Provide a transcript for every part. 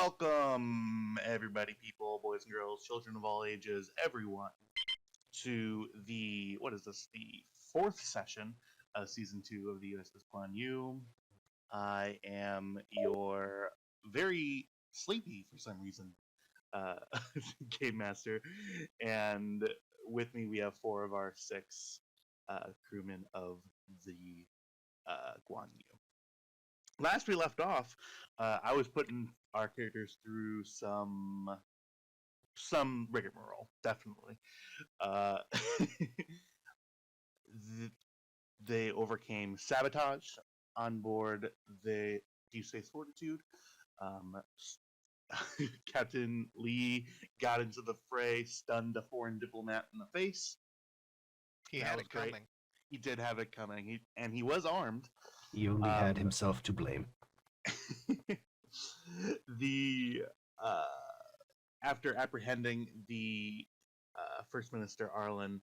Welcome, everybody, people, boys and girls, children of all ages, everyone, to the, what is this, the fourth session of Season 2 of the USS Guan. I am your very sleepy, for some reason, uh, game master, and with me we have four of our six crewmen of the Guan. Last we left off, I was putting our characters through some rigmarole, definitely. Uh, they overcame sabotage on board the Deep Space Fortitude. Um, Captain Lee got into the fray, stunned a foreign diplomat in the face. He had it coming. He did have it coming, and he was armed. He only had himself to blame. After apprehending the First Minister Arlen,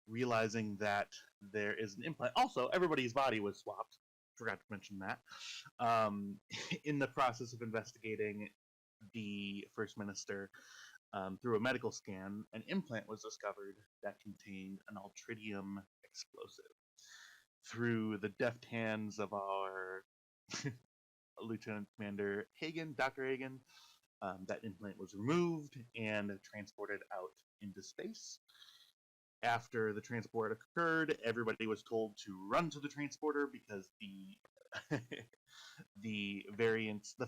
realizing that there is an implant. Also, everybody's body was swapped. Forgot to mention that. In the process of investigating the First Minister, through a medical scan, an implant was discovered that contained an ultradium explosive. Through the deft hands of our Lieutenant Commander Hagen, Dr. Hagen, that implant was removed and transported out into space. After the transport occurred, everybody was told to run to the transporter because the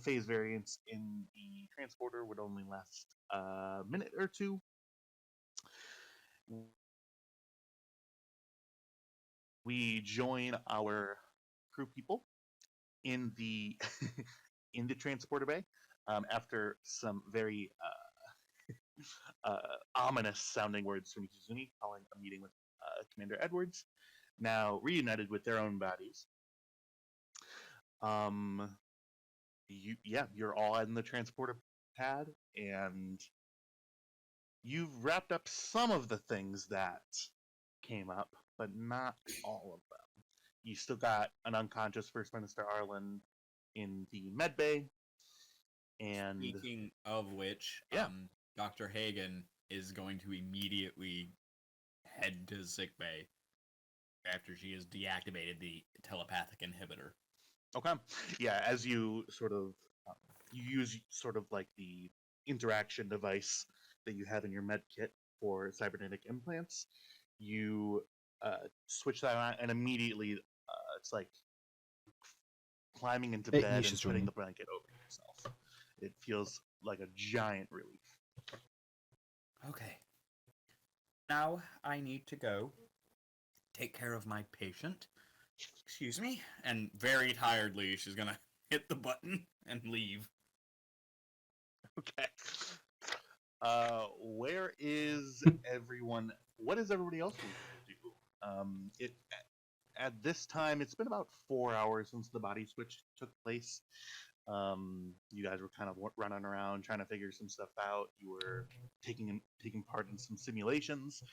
phase variance in the transporter would only last a minute or two. We join our crew people in the in the transporter bay after some very ominous sounding words from Izumi calling a meeting with Commander Edwards, now reunited with their own bodies. You're all in the transporter pad, and you've wrapped up some of the things that came up, but not all of them. You still got an unconscious First Minister Arlen in the med bay. And speaking of which, Dr. Hagen is going to immediately head to sick bay after she has deactivated the telepathic inhibitor. Okay. Yeah, as you sort of you use sort of like the interaction device that you have in your med kit for cybernetic implants, you switch that on, and immediately it's like climbing into bed and putting the blanket over yourself. It feels like a giant relief. Okay. Now I need to go take care of my patient. Excuse me. And very tiredly, she's gonna hit the button and leave. Okay. Where is everyone? What is everybody else going to do? At this time, it's been about 4 hours since the body switch took place. You guys were kind of running around trying to figure some stuff out. You were taking part in some simulations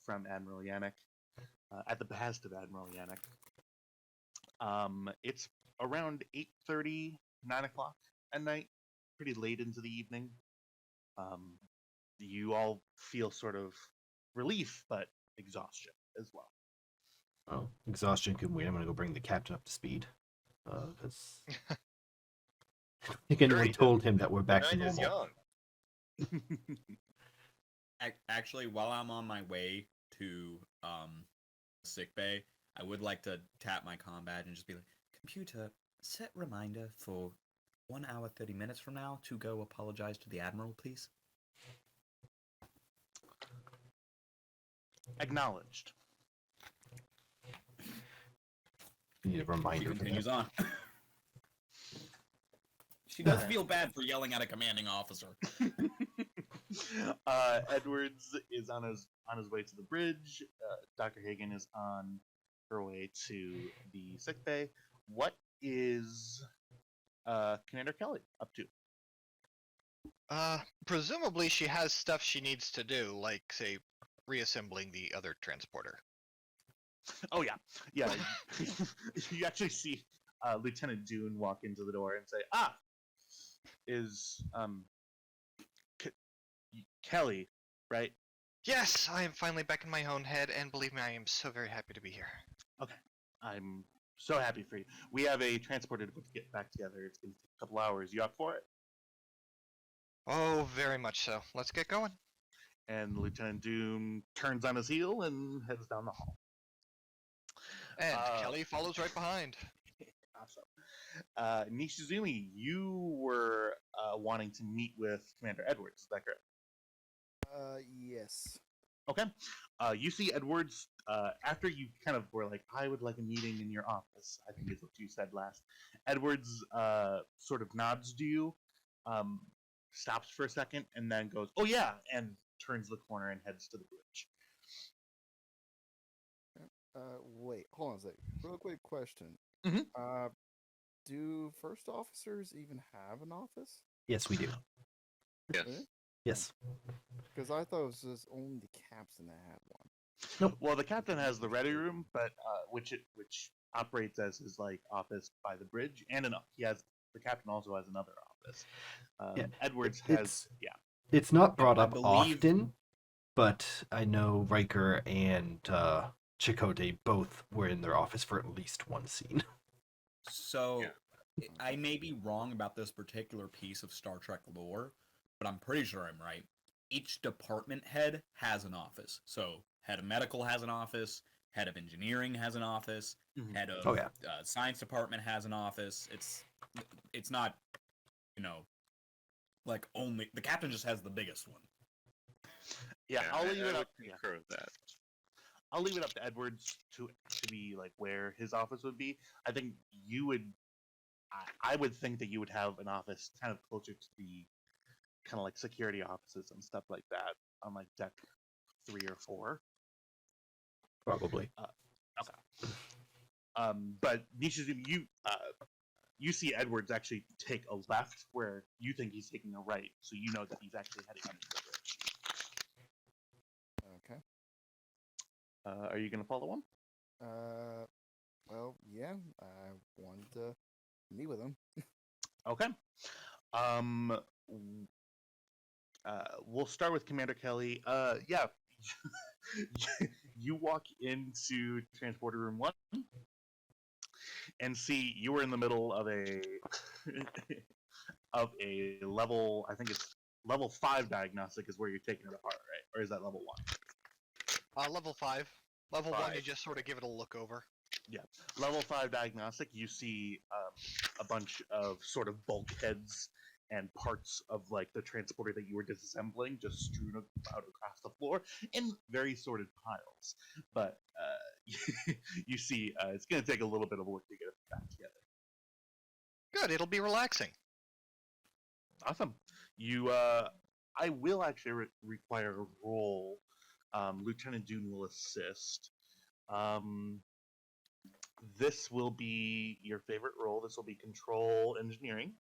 from Admiral Yannick, at the behest of Admiral Yannick. It's around 8:30, 9 o'clock at night, pretty late into the evening. You all feel sort of relief, but exhaustion as well. Oh, exhaustion can wait. I'm going to go bring the captain up to speed. Because I think anyone told him that we're back to normal. Actually, while I'm on my way to sick bay, I would like to tap my comm badge and just be like, computer, set reminder for 1 hour 30 minutes from now to go apologize to the Admiral, please. Acknowledged. You need a reminder. She continues on. She does feel bad for yelling at a commanding officer. Edwards is on his way to the bridge. Dr. Hagen is on her way to the sick bay. What is Commander Kelly up to? Presumably she has stuff she needs to do, like, say, reassembling the other transporter. Oh, yeah. You actually see Lieutenant Dune walk into the door and say, is K- Kelly, right? Yes, I am finally back in my own head, and believe me, I am so very happy to be here. Okay, I'm so happy for you. We have a transporter to put to get back together. It's gonna take a couple hours. You up for it? Oh, very much so. Let's get going. And Lieutenant Doom turns on his heel and heads down the hall. And Uh, Kelly follows right behind. Awesome. Nishizumi, you were wanting to meet with Commander Edwards. Is that correct? Yes. Okay. You see Edwards after you kind of were like, I would like a meeting in your office, I think is what you said last. Edwards sort of nods to you, stops for a second, and then goes, oh yeah, and turns the corner and heads to the bridge. Wait, hold on a sec. Real quick question. Mhm. Do first officers even have an office? Yes, we do. Yes. Yes. Because I thought it was just only the captain that had one. Well, the captain has the ready room, but which operates as his like office by the bridge, and the captain also has another office. Yeah, Edwards it's- has It's not brought I up believe- often, but I know Riker and Chakotay both were in their office for at least one scene. So, I may be wrong about this particular piece of Star Trek lore, but I'm pretty sure I'm right. Each department head has an office. So, head of medical has an office, head of engineering has an office, Mhm. head of Oh, yeah. science department has an office. It's not, like only the captain just has the biggest one. I'll leave it I up. would Yeah. concur with that. I'll leave it up to Edwards to be like where his office would be. I think you would. I would think that you would have an office kind of closer to the kind of like security offices and stuff like that on like deck 3 or 4. Probably. But Nishizumi, you see Edwards actually take a left where you think he's taking a right, so you know that he's actually heading under the bridge. Okay. Are you gonna follow him? Well, yeah. I wanted to meet with him. Okay. We'll start with Commander Kelly. Yeah. You walk into transporter room 1 and see you were in the middle of a level. I think it's level 5 diagnostic is where you're taking it apart, right? Or is that level 1? Level 5. Level 1, you 5. just sort of give it a look over. Level 5 diagnostic, you see a bunch of sort of bulkheads and parts of like the transporter that you were disassembling just strewn out across the floor in very sorted piles. But you see, it's going to take a little bit of work to get it back together. Good, it'll be relaxing. Awesome. I will actually require a roll. Lieutenant Dune will assist. This will be your favorite role. This will be control engineering.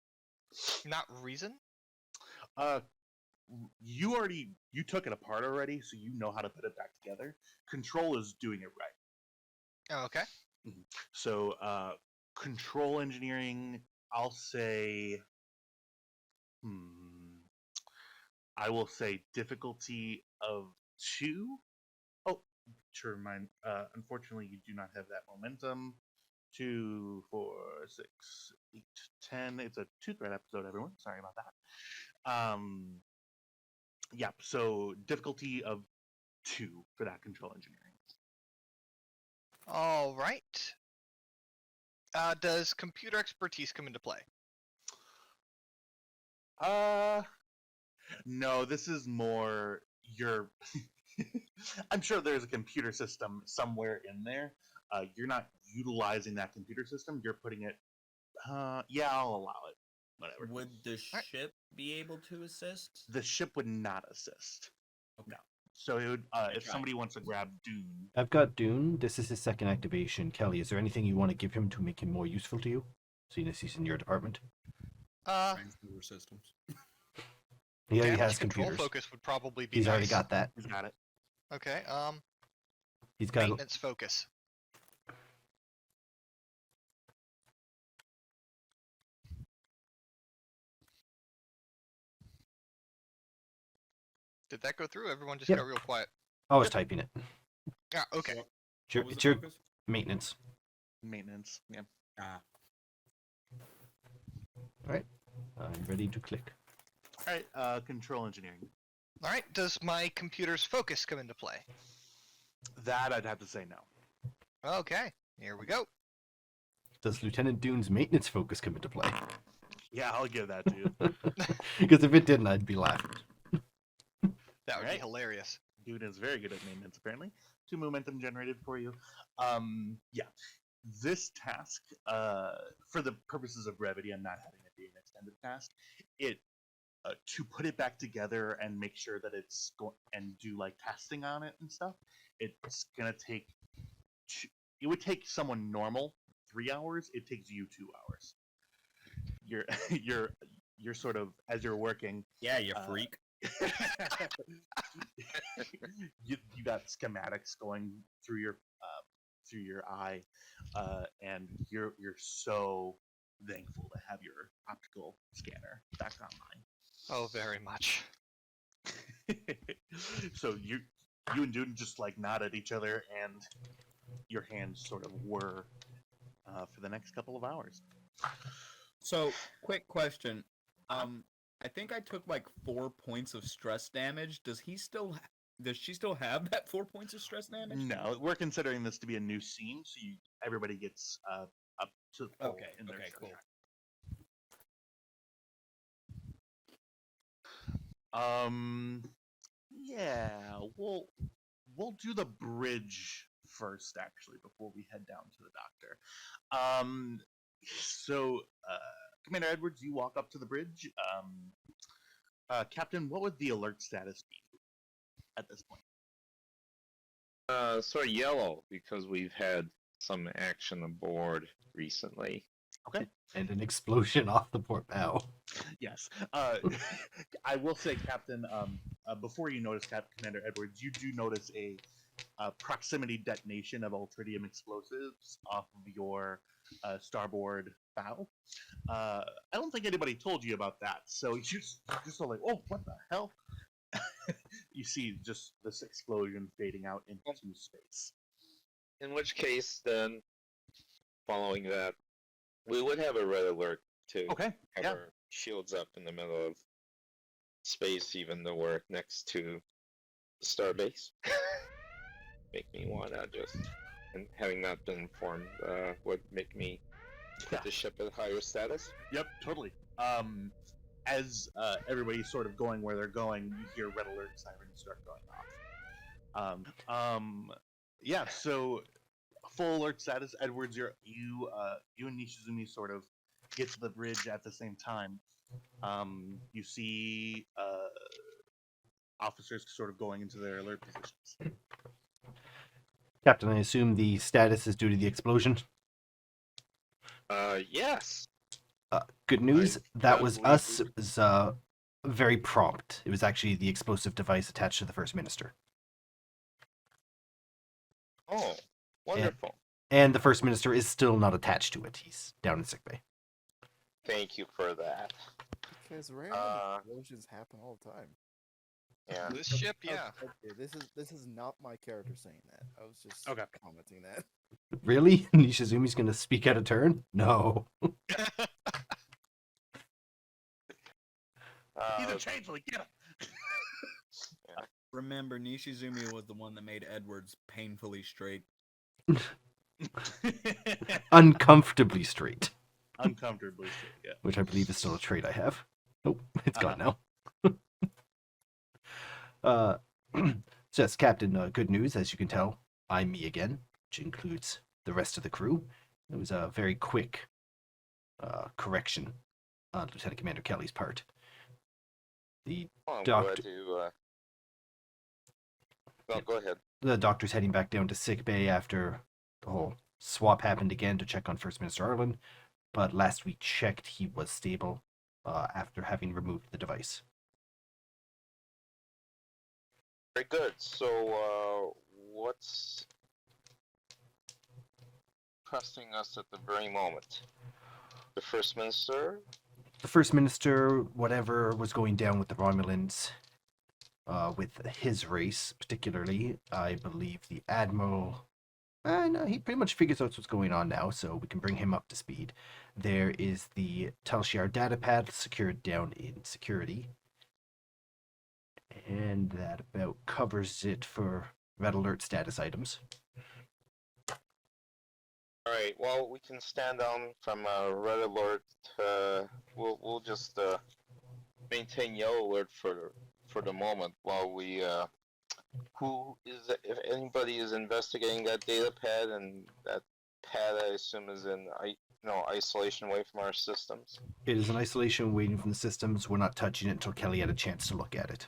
Not reason? You took it apart already, so you know how to put it back together. Control is doing it right. Oh, okay. So control engineering, I'll say I will say difficulty of 2. Oh, to remind, unfortunately, you do not have that momentum. 2, 4, 6, 8, 10. It's a 2-thread episode, everyone. Sorry about that. Yeah, so difficulty of 2 for that control engineering. All right. Does computer expertise come into play? No, this is more your. I'm sure there's a computer system somewhere in there. You're not utilizing that computer system. You're putting it. Yeah, I'll allow it. Whatever. Would the Alright. ship be able to assist? The ship would not assist. Okay. So it would. If tried. somebody wants to grab Dune, I've got Dune. This is his second activation. Kelly, is there anything you want to give him to make him more useful to you? Seeing as he's in your department. Transfer systems. He already damage has control computers. focus would probably be He's already nice. got that. he's got it. Okay, He's got. maintenance focus. Did that go through? Everyone just Yep. got real quiet. I was typing it. Ah, okay. So, It's your, what was it's the your focus? maintenance. Maintenance. Yeah. Ah, I'm ready to click. All right. Control engineering. All right. Does my computer's focus come into play? That I'd have to say no. Okay. Here we go. Does Lieutenant Dune's maintenance focus come into play? Yeah, I'll give that to you. Because if it didn't, I'd be laughing. That would be Alright. hilarious. Dude is very good at maintenance, apparently. 2 momentum generated for you. Yeah. This task, for the purposes of brevity and not having it be an extended task, to put it back together and make sure that it's and do like testing on it and stuff, it's gonna take. It would take someone normal 3 hours. It takes you 2 hours. You're sort of, as you're working. yeah, you Uh, freak. you got schematics going through your eye, and you're so thankful to have your optical scanner back online. Oh, very much. So you and Dune just like nod at each other, and your hands sort of whir for the next couple of hours. So, quick question. I think I took like 4 points of stress damage. Does she still have that 4 points of stress damage? No, we're considering this to be a new scene, so everybody gets up to the full Okay, in their okay, stress cool. track. Yeah, we'll do the bridge first, actually, before we head down to the doctor. So, Commander Edwards, you walk up to the bridge. Captain, what would the alert status be at this point? Sort of yellow because we've had some action aboard recently. Okay. And an explosion off the port bow. Yes. I will say, Captain, before you notice, Commander Edwards, you do notice a proximity detonation of ultradium explosives off of your starboard bow. I don't think anybody told you about that, so you just are like, oh, what the hell? You see just this explosion fading out into space. In which case, then, following that, we would have a red alert to Okay. have Yeah. our shields up in the middle of space, even though we're next to the starbase. Make me wanna just, and having not been informed, would make me put Yeah. the ship at higher status. Yep, totally. As everybody's sort of going where they're going, you hear red alert sirens start going off. Yeah. So full alert status. Edwards, you and Nishizumi sort of get to the bridge at the same time. You see officers sort of going into their alert positions. Captain, I assume the status is due to the explosion. Yes. Good news, that was believe us. It was very prompt. It was actually the explosive device attached to the First Minister. Oh, wonderful. And the First Minister is still not attached to it. He's down in sickbay. Thank you for that. Because random explosions happen all the time. Yeah. This ship, yeah. Okay, this is not my character saying that. I was just Okay. commenting that. Really? Nishizumi's gonna speak out of turn? No. He's a changeling. Get him. Remember, Nishizumi was the one that made Edwards painfully straight. Uncomfortably straight. Uncomfortably straight, yeah. Which I believe is still a trait I have. Nope, it's gone now. So yes, Captain, good news. As you can tell, I'm me again, which includes the rest of the crew. It was a very quick correction on Lieutenant Commander Kelly's part. The Oh, I'm Doctor- glad to. No, go ahead. doctor's heading back down to sickbay after the whole swap happened again to check on First Minister Arlen, but last we checked, he was stable after having removed the device. Very good. So, what's pressing us at the very moment? The First Minister? The First Minister, whatever was going down with the Romulans, with his race, particularly, I believe the Admiral. No, he pretty much figures out what's going on now, so we can bring him up to speed. There is the Telshiar datapad secured down in security. And that about covers it for red alert status items. Alright, well, we can stand down from red alert. We'll just maintain yellow alert for the moment while we who is if anybody is investigating that data pad, and that pad I assume is in isolation away from our systems. It is an isolation waiting from the systems. We're not touching it until Kelly had a chance to look at it.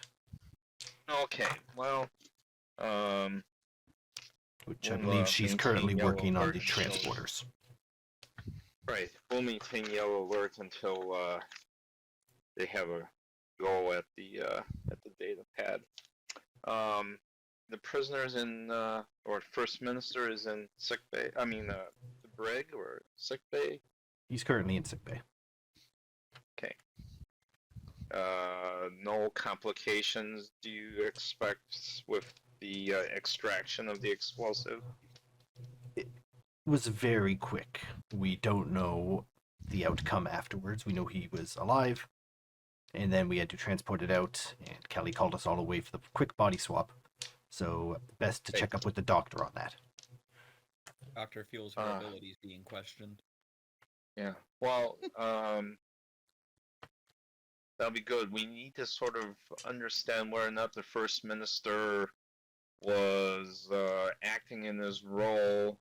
Okay, well, Which I We'll, believe she's maintain currently yellow working on alert the until- transporters. right. We'll maintain yellow alert until they have a go at the data pad. The prisoners in or First Minister is in sick bay. I mean, the brig or sick bay. He's currently in sick bay. Okay. No complications do you expect with the extraction of the explosive? It was very quick. We don't know the outcome afterwards. We know he was alive, and then we had to transport it out, and Kelly called us all away for the quick body swap. So best to check up with the doctor on that. Doctor feels her abilities being questioned. Yeah. Well, that'll be good. We need to sort of understand whether or not the First Minister was acting in his role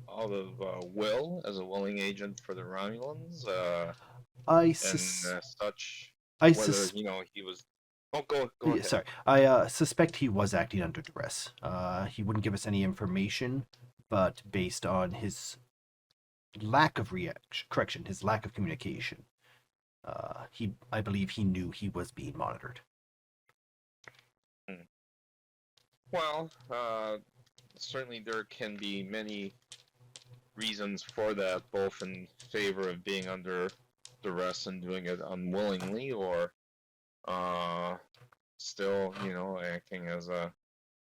out of will as a willing agent for the Romulans, and such. Whether he was. Oh, go ahead. Sorry, I suspect he was acting under duress. He wouldn't give us any information, but based on his lack of his lack of communication, I believe he knew he was being monitored. Well, certainly there can be many reasons for that, both in favor of being under duress and doing it unwillingly, or still, acting as a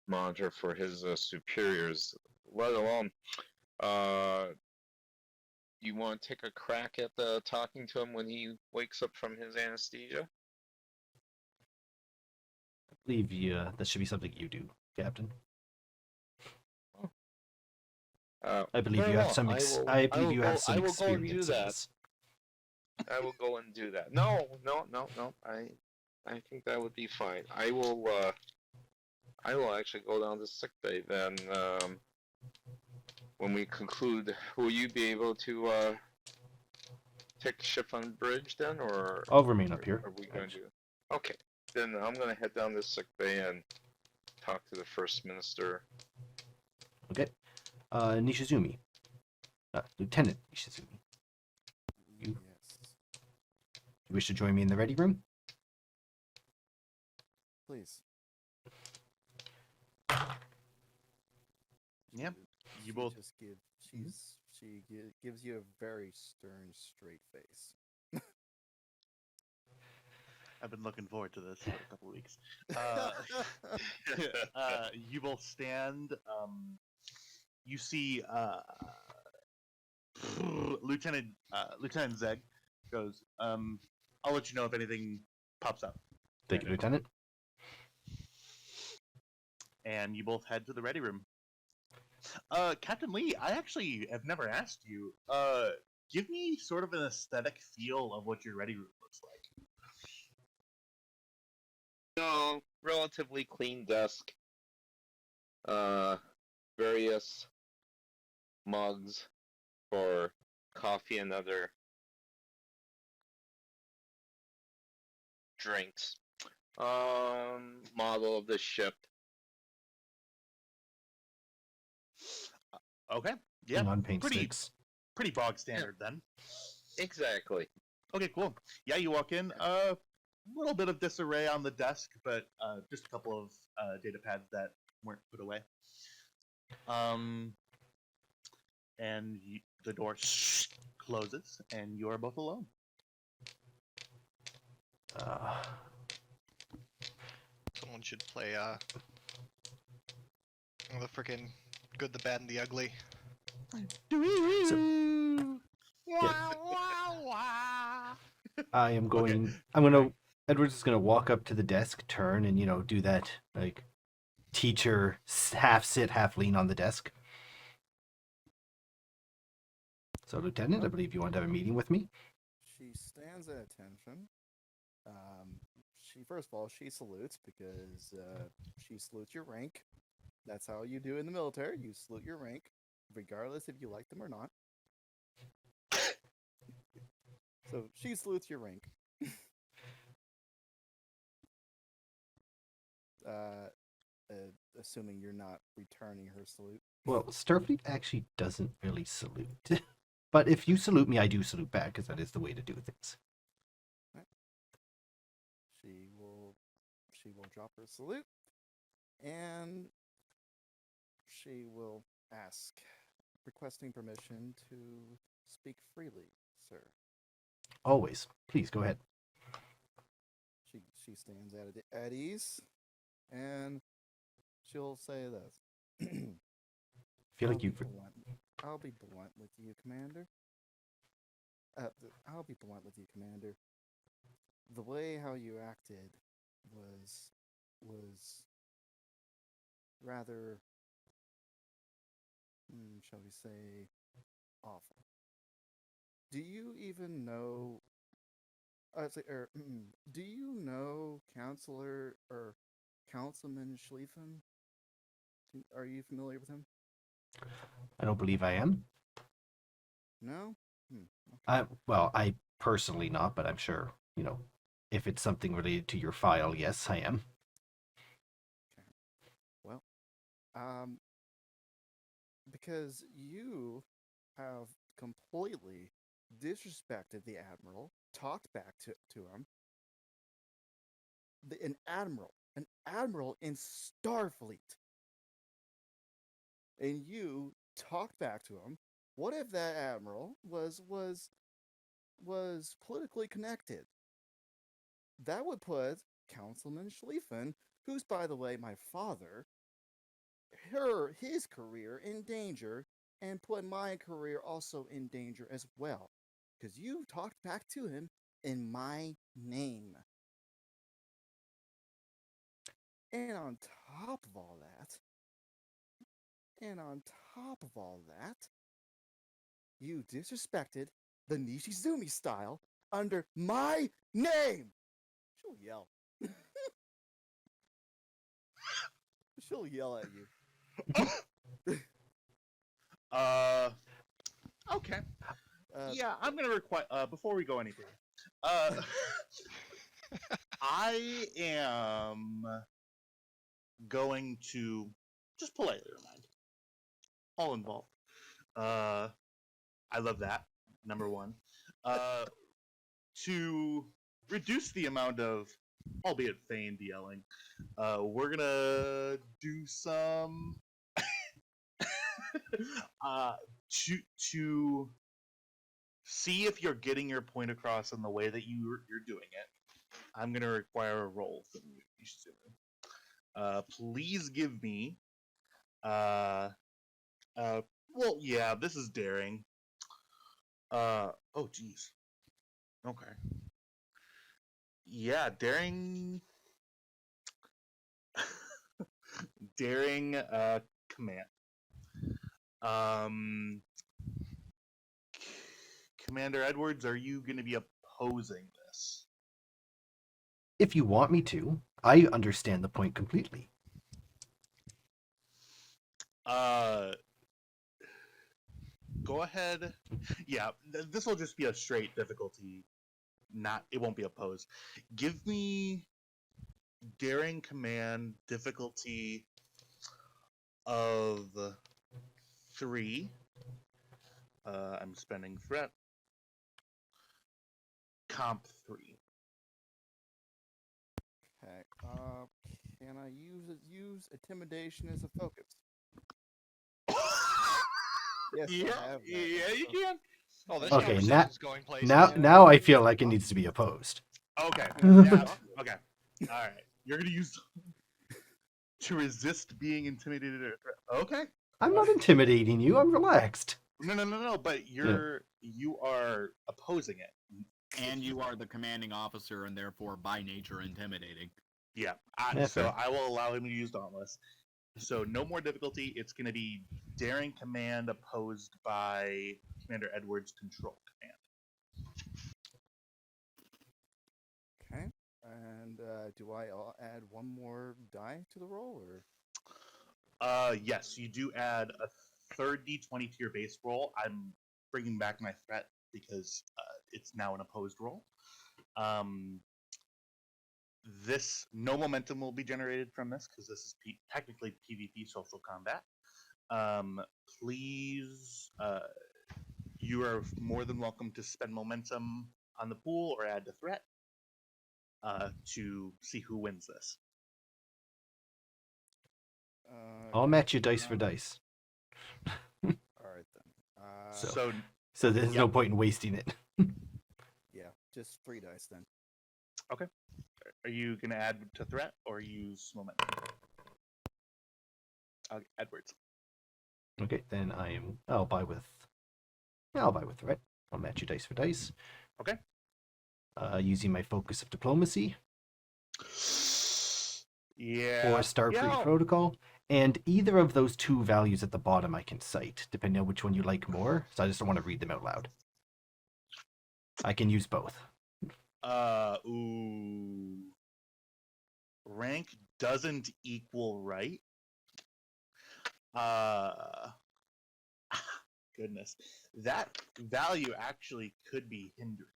monitor for his superiors. Let alone, you want to take a crack at talking to him when he wakes up from his anesthesia? I believe that should be something you do, Captain. I believe very you have well. some. I believe you have some I will go and do experience in that. this. I will go and do that. No. I think that would be fine. I will actually go down to sickbay then. When we conclude, will you be able to take the ship on bridge then, or I'll remain up here. are we going to? Okay, then I'm going to head down to sickbay and talk to the First Minister. Okay. Nishizumi. Lieutenant Nishizumi. You wish to join me in the ready room? Please. Yep. You She both. just gives you a very stern, straight face. I've been looking forward to this for a couple of weeks. You both stand. You see Lieutenant Zeg goes, I'll let you know if anything pops up. Thank you, Lieutenant. And you both head to the ready room. Captain Lee, I actually have never asked you. Give me sort of an aesthetic feel of what your ready room looks like. No, relatively clean desk. Various mugs for coffee and other drinks. Model of the ship. Okay. Yeah. On paint pretty- sticks. Pretty bog standard then. Exactly. Okay, cool. Yeah, you walk in. A little bit of disarray on the desk, but just a couple of data pads that weren't put away. And the door closes, and you are both alone. Someone should play the freaking Good, the Bad, and the Ugly. Yeah. Wow. I am going. Okay. I'm gonna. Edward's is gonna walk up to the desk, turn, and do that like teacher half sit, half lean on the desk. So, Lieutenant, I believe you want to have a meeting with me. She stands at attention. She first of all she salutes because she salutes your rank. That's how you do in the military. You salute your rank, regardless if you like them or not. So she salutes your rank. Assuming you're not returning her salute. Well, Starfleet actually doesn't really salute, but if you salute me, I do salute back because that is the way to do things. She will drop her salute, and she will ask, requesting permission to speak freely, sir. Always, please go ahead. She stands at ease, and she'll say this. I feel like you. I'll be blunt with you, Commander. I'll be blunt with you, Commander. The way how you acted was rather, shall we say, awful. Do you even know? Do you know Counselor or Councilman Schlieffen? Are you familiar with him? I don't believe I am. No. Okay. I personally not, but I'm sure if it's something related to your file, yes, I am. Okay. Well, because you have completely disrespected the Admiral, talked back to him. An Admiral in Starfleet. And you talked back to him. What if that Admiral was politically connected? That would put Councilman Schlieffen, who's by the way my father, his career in danger, and put my career also in danger as well. Because you talked back to him in my name. And on top of all that, you disrespected the Nishizumi style under my name. She'll yell. She'll yell at you. Okay. Yeah, I'm gonna require. Before we go any further, I am going to just politely remind all involved. I love that. Number one, to reduce the amount of, albeit feigned, yelling, we're gonna do some to see if you're getting your point across in the way that you're doing it. I'm gonna require a roll from you. Please give me. Well, yeah, this is daring. Oh, geez. Okay. Yeah, daring. Daring. Command. Commander Edwards, are you going to be opposing this? If you want me to, I understand the point completely. Go ahead. Yeah, this will just be a straight difficulty. It won't be opposed. Give me daring command difficulty of 3. I'm spending threat. Comp 3. Okay. Can I use intimidation as a focus? Yes, Yeah, I have that. yeah, you can. Oh, this Okay, conversation's going places. Now I feel like it needs to be opposed. Okay. Yeah. Okay. All right. You're gonna use. to resist being intimidated or okay. I'm not intimidating you. I'm relaxed. No. But you are opposing it. And you are the commanding officer, and therefore, by nature, intimidating. Yeah. Yeah, So fair. I will allow him to use Dauntless. So no more difficulty. It's going to be daring command opposed by Commander Edwards' control command. Okay. And do I add one more die to the roll, or? Yes, you do add a third d20 to your base roll. I'm bringing back my threat because it's now an opposed roll. This no momentum will be generated from this because this is technically PvP social combat. Please, you are more than welcome to spend momentum on the pool or add to threat to see who wins this. I'll match you dice for dice. All right then. So there's no point in wasting it. Yeah, just 3 dice then. Are you going to add to threat or use momentum? Edwards. Okay, then I'll buy with threat. I'll match you dice for dice. Okay. Using my focus of diplomacy Yeah. or Starfleet protocol, and either of those 2 values at the bottom I can cite, depending on which one you like more. So I just don't want to read them out loud. I can use both. Ooh. Rank doesn't equal right. Goodness. That value actually could be hindering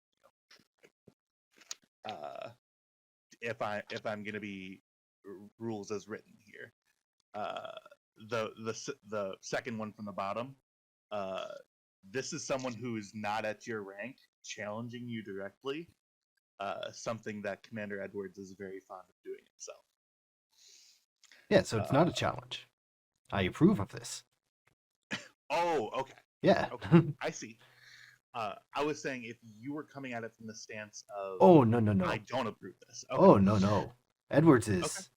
you. If I'm gonna be rules as written here. The second one from the bottom. This is someone who is not at your rank challenging you directly. Something that Commander Edwards is very fond of doing himself. Yeah, so it's not a challenge. I approve of this. Oh, okay. Yeah. Okay, I see. I was saying if you were coming at it from the stance of, Oh, no. I don't approve this. Okay. Oh, no. Edwards is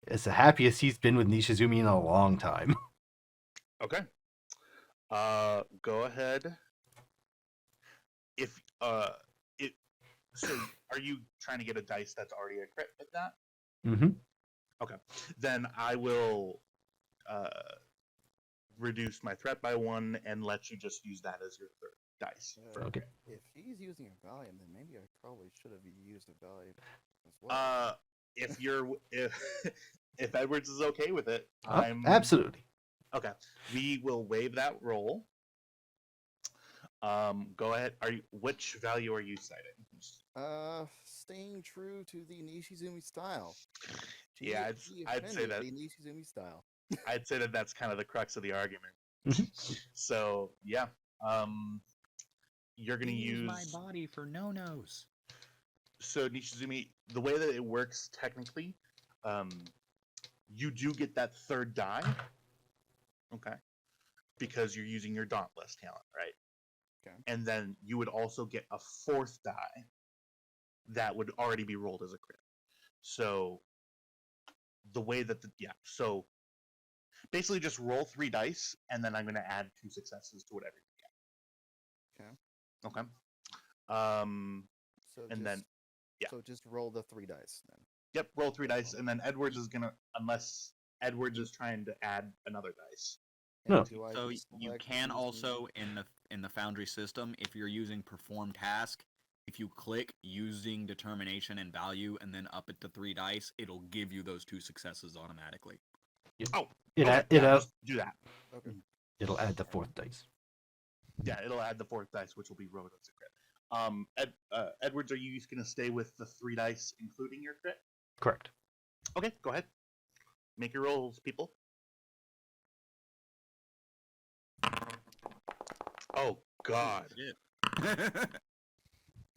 the happiest he's been with Nishizumi in a long time. Okay. Go ahead. So are you trying to get a dice that's already a crit with that? Mm-hmm. Okay. Then I will reduce my threat by 1 and let you just use that as your third dice. Okay. If he's using a Valium, then maybe I probably should have used a Valium as well. If Edwards is okay with it, Absolutely. Okay. We will waive that roll. Go ahead. Which value are you citing? Staying true to the Nishizumi style. Yeah, I'd say that the Nishizumi style. I'd say that that's kind of the crux of the argument. Mhm. So yeah, you're gonna use my body for no-nos. So Nishizumi, the way that it works technically, you do get that third die, okay, because you're using your Dauntless talent, right? Okay. And then you would also get a 4th die that would already be rolled as a crit. So the way that so basically just roll 3 dice, and then I'm going to add 2 successes to whatever you get. Okay. So just roll the 3 dice then. Yep, roll 3 dice, and then Edwards is gonna, unless Edwards is trying to add another dice. No. So you can also in the Foundry system, if you're using Perform Task, if you click using Determination and Value and then up it to 3 dice, it'll give you those 2 successes automatically. Oh, Just do that. Okay. It'll add the 4th dice. Yeah, it'll add the 4th dice, which will be rolled as a crit. Edwards, are you just gonna stay with the 3 dice, including your crit? Correct. Okay, go ahead. Make your rolls, people. Oh God. Shit.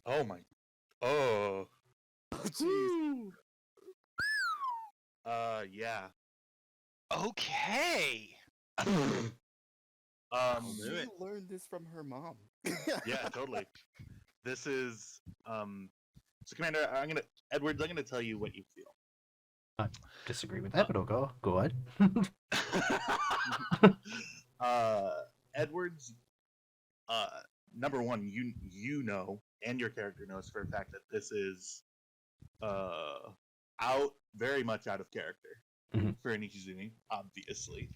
Oh my. Oh. Jeez. Yeah. Okay. She learned this from her mom. Yeah, totally. This is so Commander, Edwards, I'm gonna tell you what you feel. Disagree with that, but I'll go ahead. Edwards, number one, you know, and your character knows for a fact that this is very much out of character Mhm. for an Ishizumi. Obviously,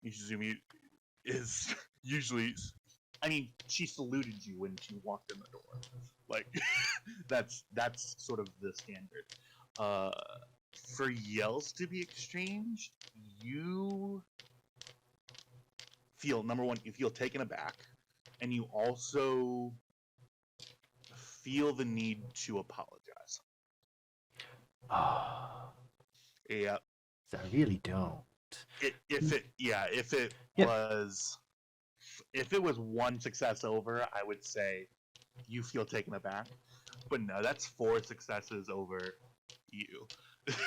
Ishizumi is usually. I mean, she saluted you when she walked in the door. Like, that's sort of the standard. For yells to be exchanged, you feel, number one, you feel taken aback, and you also feel the need to apologize. Oh, Yeah, I really don't. if it Yeah. was if it was one success over, I would say you feel taken aback. But no, that's 4 successes over you.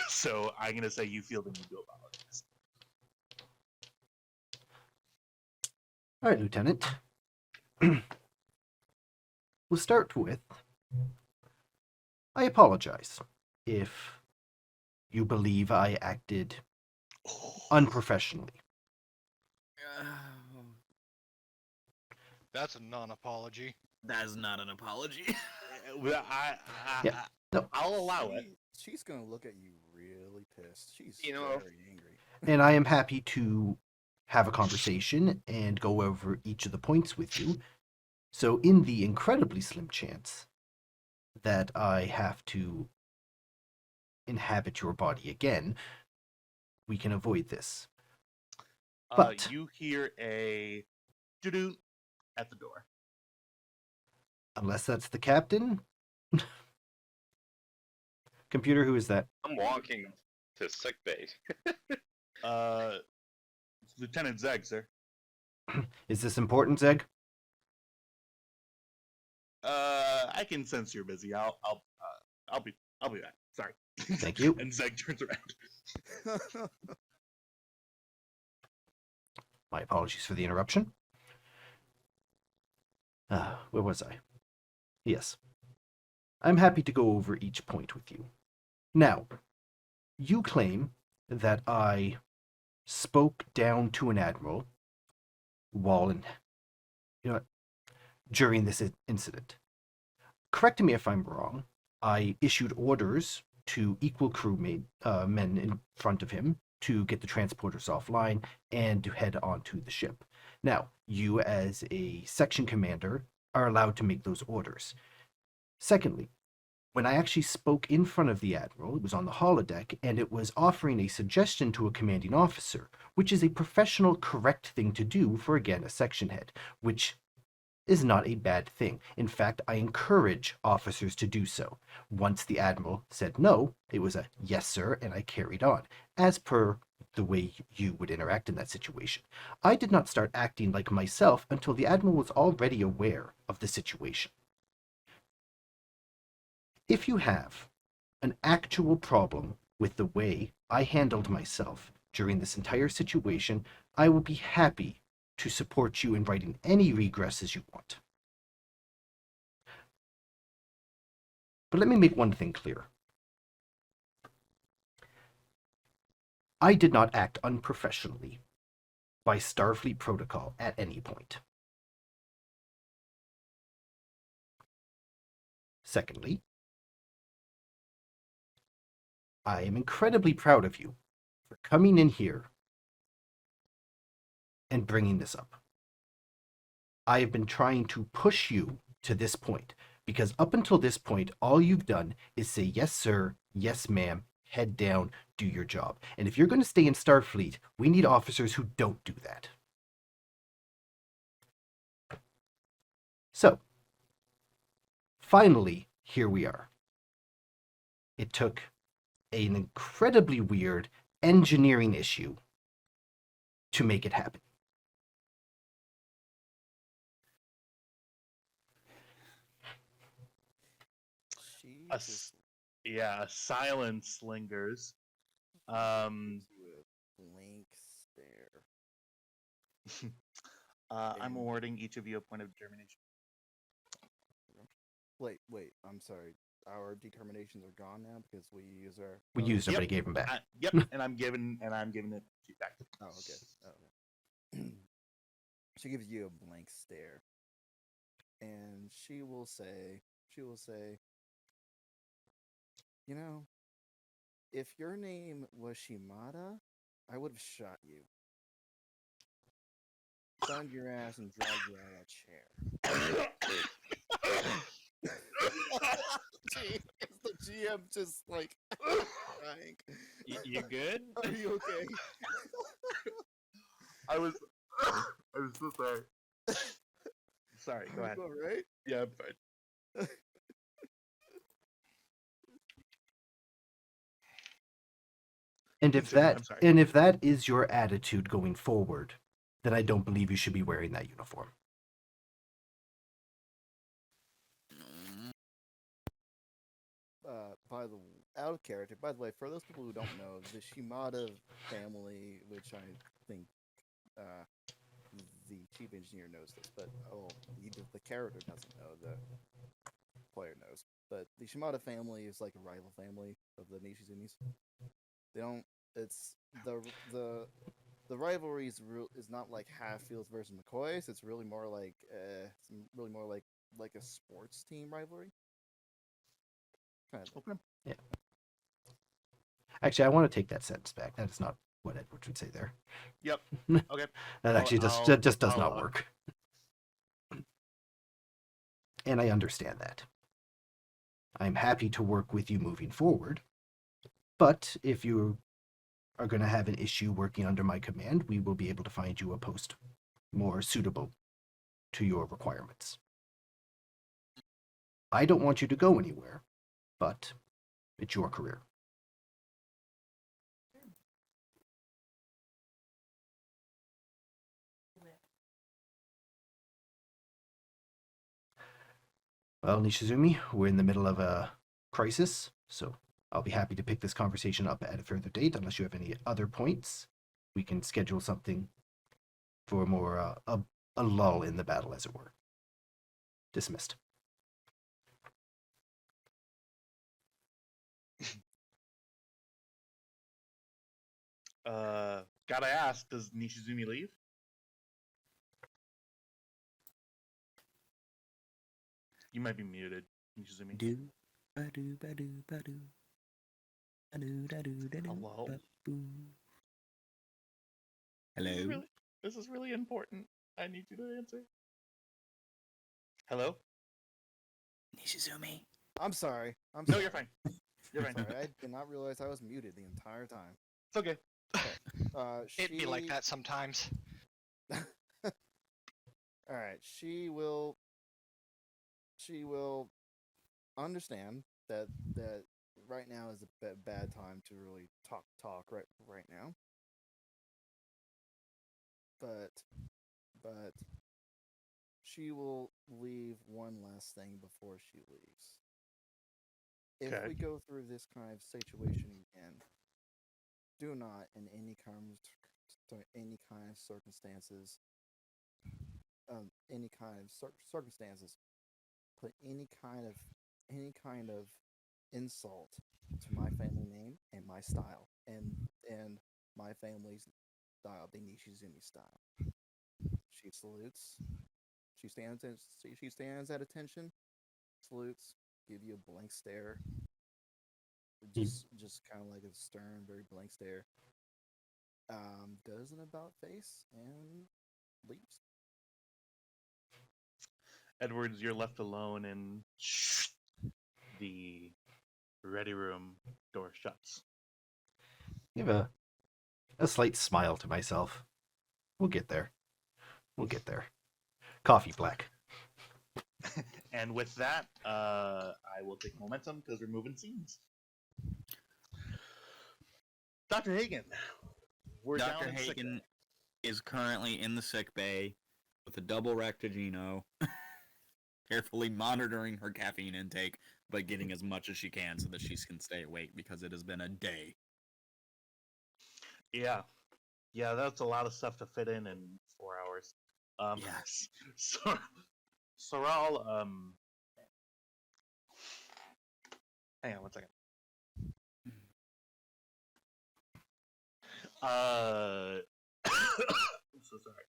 So I'm gonna say you feel the need to apologize. All right, Lieutenant. We'll start with, I apologize if you believe I acted unprofessionally. That's a non-apology. That is not an apology. Well, Yeah. No. I'll allow it. She's gonna look at you really pissed. She's You know, very angry. And I am happy to have a conversation and go over each of the points with you. So, in the incredibly slim chance that I have to inhabit your body again, we can avoid this. But- You hear a doo-doo at the door. Unless that's the captain. Computer, who is that? I'm walking to sick bay. Lieutenant Zeg, sir. Is this important, Zeg? I can sense you're busy. I'll be back. Sorry. Thank you. And Zeg turns around. My apologies for the interruption. Where was I? Yes. I'm happy to go over each point with you. Now, you claim that I spoke down to an admiral while during this incident. Correct me if I'm wrong. I issued orders to equal men in front of him to get the transporters offline and to head onto the ship. Now, you as a section commander are allowed to make those orders. Secondly, when I actually spoke in front of the admiral, it was on the holodeck, and it was offering a suggestion to a commanding officer, which is a professional, correct thing to do for, again, a section head, which is not a bad thing. In fact, I encourage officers to do so. Once the admiral said no, it was a yes, sir, and I carried on, as per the way you would interact in that situation. I did not start acting like myself until the admiral was already aware of the situation. If you have an actual problem with the way I handled myself during this entire situation, I will be happy to support you in writing any regresses you want. But let me make one thing clear. I did not act unprofessionally by Starfleet protocol at any point. Secondly, I am incredibly proud of you for coming in here and bringing this up. I have been trying to push you to this point, because up until this point, all you've done is say, yes, sir, yes, ma'am, head down, do your job. And if you're going to stay in Starfleet, we need officers who don't do that. So, finally, here we are. It took an incredibly weird engineering issue to make it happen. She A just Yeah, silence lingers. gives you a blank stare. I'm awarding each of you a point of determination. Wait, I'm sorry. our determinations are gone now because we use our. We oh, used them, Yep. but he gave them back. Yep, and I'm giving it to you back. Oh, okay. Oh, okay. She gives you a blank stare, and she will say, you know, if your name was Shimada, I would have shot you, stunned your ass, and dragged you out of that chair. Gee, is the GM just like crying? You good? Are you okay? I was so sorry. Sorry, go ahead. All right. Yeah, I'm fine. And if Continue, that I'm sorry. and if that is your attitude going forward, then I don't believe you should be wearing that uniform. By the out of character. By the way, for those people who don't know, the Shimada family, which I think the chief engineer knows this, but the character doesn't know. The player knows. But the Shimada family is like a rival family of the Nishizumis. They don't. It's the rivalry is not like Hatfields versus McCoys. It's really more like a sports team rivalry. Kind of. Okay. Yeah. Actually, I want to take that sentence back. That is not what Edwards would say there. Yep. Okay. That actually that just does not work. And I understand that. I'm happy to work with you moving forward. But if you are going to have an issue working under my command, we will be able to find you a post more suitable to your requirements. I don't want you to go anywhere, but it's your career. Well, Nishizumi, we're in the middle of a crisis, so I'll be happy to pick this conversation up at a further date. Unless you have any other points, we can schedule something for more a lull in the battle, as it were. Dismissed. Gotta ask, does Nishizumi leave? You might be muted, Nishizumi. Do ba do ba do ba do. Hello? Hello. This is really important. I need you to answer. Hello? Nishizumi. I'm sorry. No, you're fine. You're fine. Sorry, I did not realize I was muted the entire time. It's okay. It'd be like that sometimes. All right, she will understand that right now is a bad time to really talk right now. But she will leave one last thing before she leaves. If Okay. we go through this kind of situation again, do not in any kind of circumstances put any kind of insult to my family name and my style and my family's style, the Nishizumi style. She salutes. She stands at attention. Salutes. Give you a blank stare. Just kind of like a stern, very blank stare. Does an about face and leaves. Edwards, you're left alone and the ready room door shuts. Give a slight smile to myself. We'll get there. Coffee black. And with that, I will take momentum because we're moving scenes. Dr. Hagen, we're Dr. down in sick Hagen bay. is currently in the sick bay with a double rectogeno, carefully monitoring her caffeine intake, but getting as much as she can so that she can stay awake because it has been a day. Yeah, that's a lot of stuff to fit in 4 hours. Yes. So, Soral, Hang on 1 second. I'm so sorry.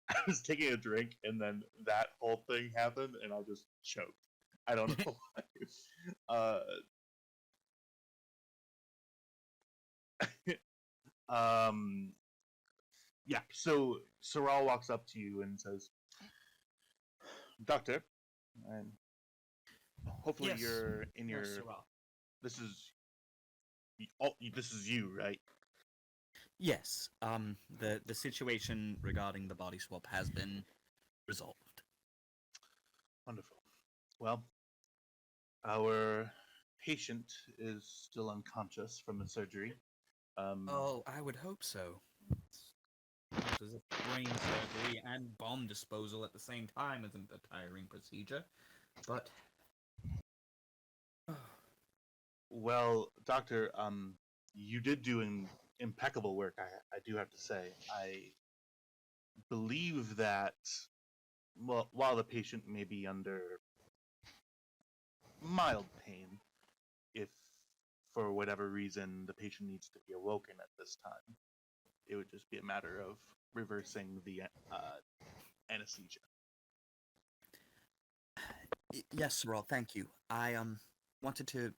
I was taking a drink and then that whole thing happened and I just choked. I don't know why. Yeah, so Saral walks up to you and says, Doctor, and hopefully Yes. you're in your. This is. Oh, this is you, right? Yes. The situation regarding the body swap has been resolved. Wonderful. Well, our patient is still unconscious from the surgery. Oh, I would hope so. This is a brain surgery and bomb disposal at the same time isn't a tiring procedure, but Well, Doctor, you did do impeccable work. I do have to say. I believe that, well, while the patient may be under mild pain, if for whatever reason the patient needs to be awoken at this time, it would just be a matter of reversing the anesthesia. yes, Rod, thank you. I wanted to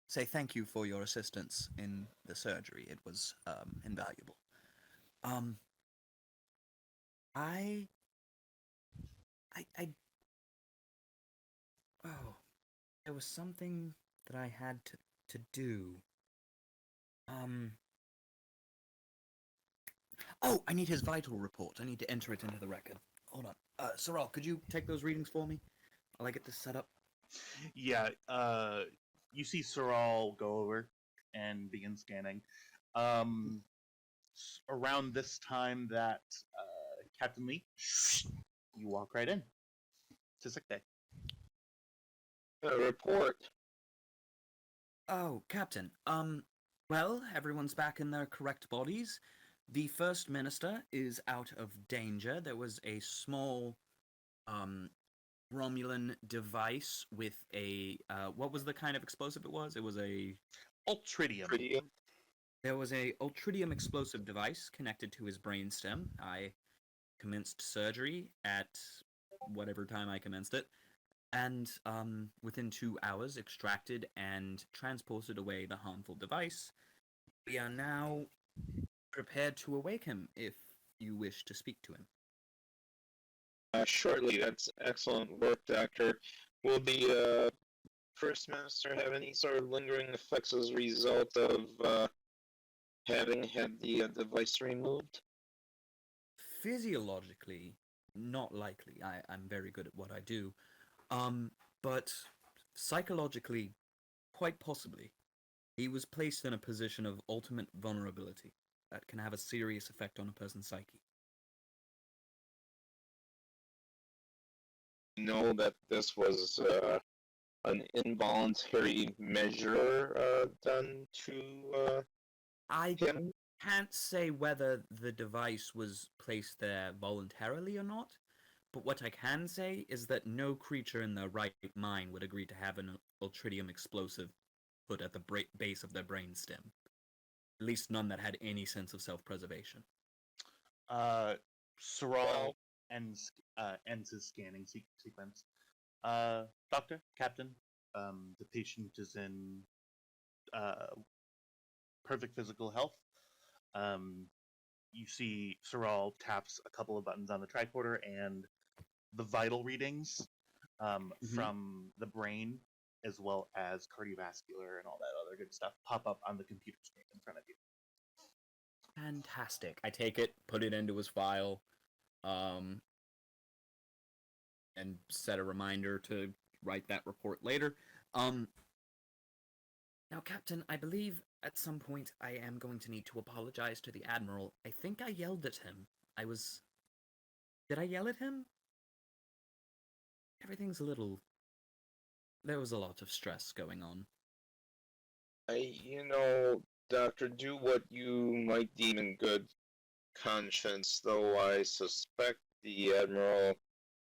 say thank you for your assistance in the surgery. It was invaluable. I oh, there was something that I had to do. Oh, I need his vital report. I need to enter it into the record. Hold on. Saral, could you take those readings for me while I get this set up? Yeah, you see Saral go over and begin scanning. Around this time that Captain Lee, you walk right in to sick day. Report. Oh, Captain. Well, everyone's back in their correct bodies. The First Minister is out of danger. There was a small, Romulan device with a, what was the kind of explosive it was? It was a... Ultradium. There was a ultradium explosive device connected to his brainstem. I commenced surgery at whatever time I commenced it, and within 2 hours extracted and transported away the harmful device. We are now prepared to awake him if you wish to speak to him. Shortly, that's excellent work, Doctor. Will the First Minister have any sort of lingering effects as a result of having had the device removed? Physiologically, not likely. I'm very good at what I do. But psychologically, quite possibly. He was placed in a position of ultimate vulnerability that can have a serious effect on a person's psyche. Know that this was an involuntary measure done to I him? can't say whether the device was placed there voluntarily or not, but what I can say is that no creature in their right mind would agree to have an ultradium explosive put at the base of their brainstem. At least none that had any sense of self-preservation. Saral ends his scanning sequence. Doctor, Captain, the patient is in perfect physical health. You see Saral taps a couple of buttons on the tricorder and the vital readings from the brain as well as cardiovascular and all that other good stuff pop up on the computer screen in front of you. Fantastic. I take it, put it into his file, and set a reminder to write that report later. Now, Captain, I believe at some point I am going to need to apologize to the Admiral. I think I yelled at him. Did I yell at him? Everything's a little... There was a lot of stress going on. Doctor, do what you might deem in good conscience, though I suspect the Admiral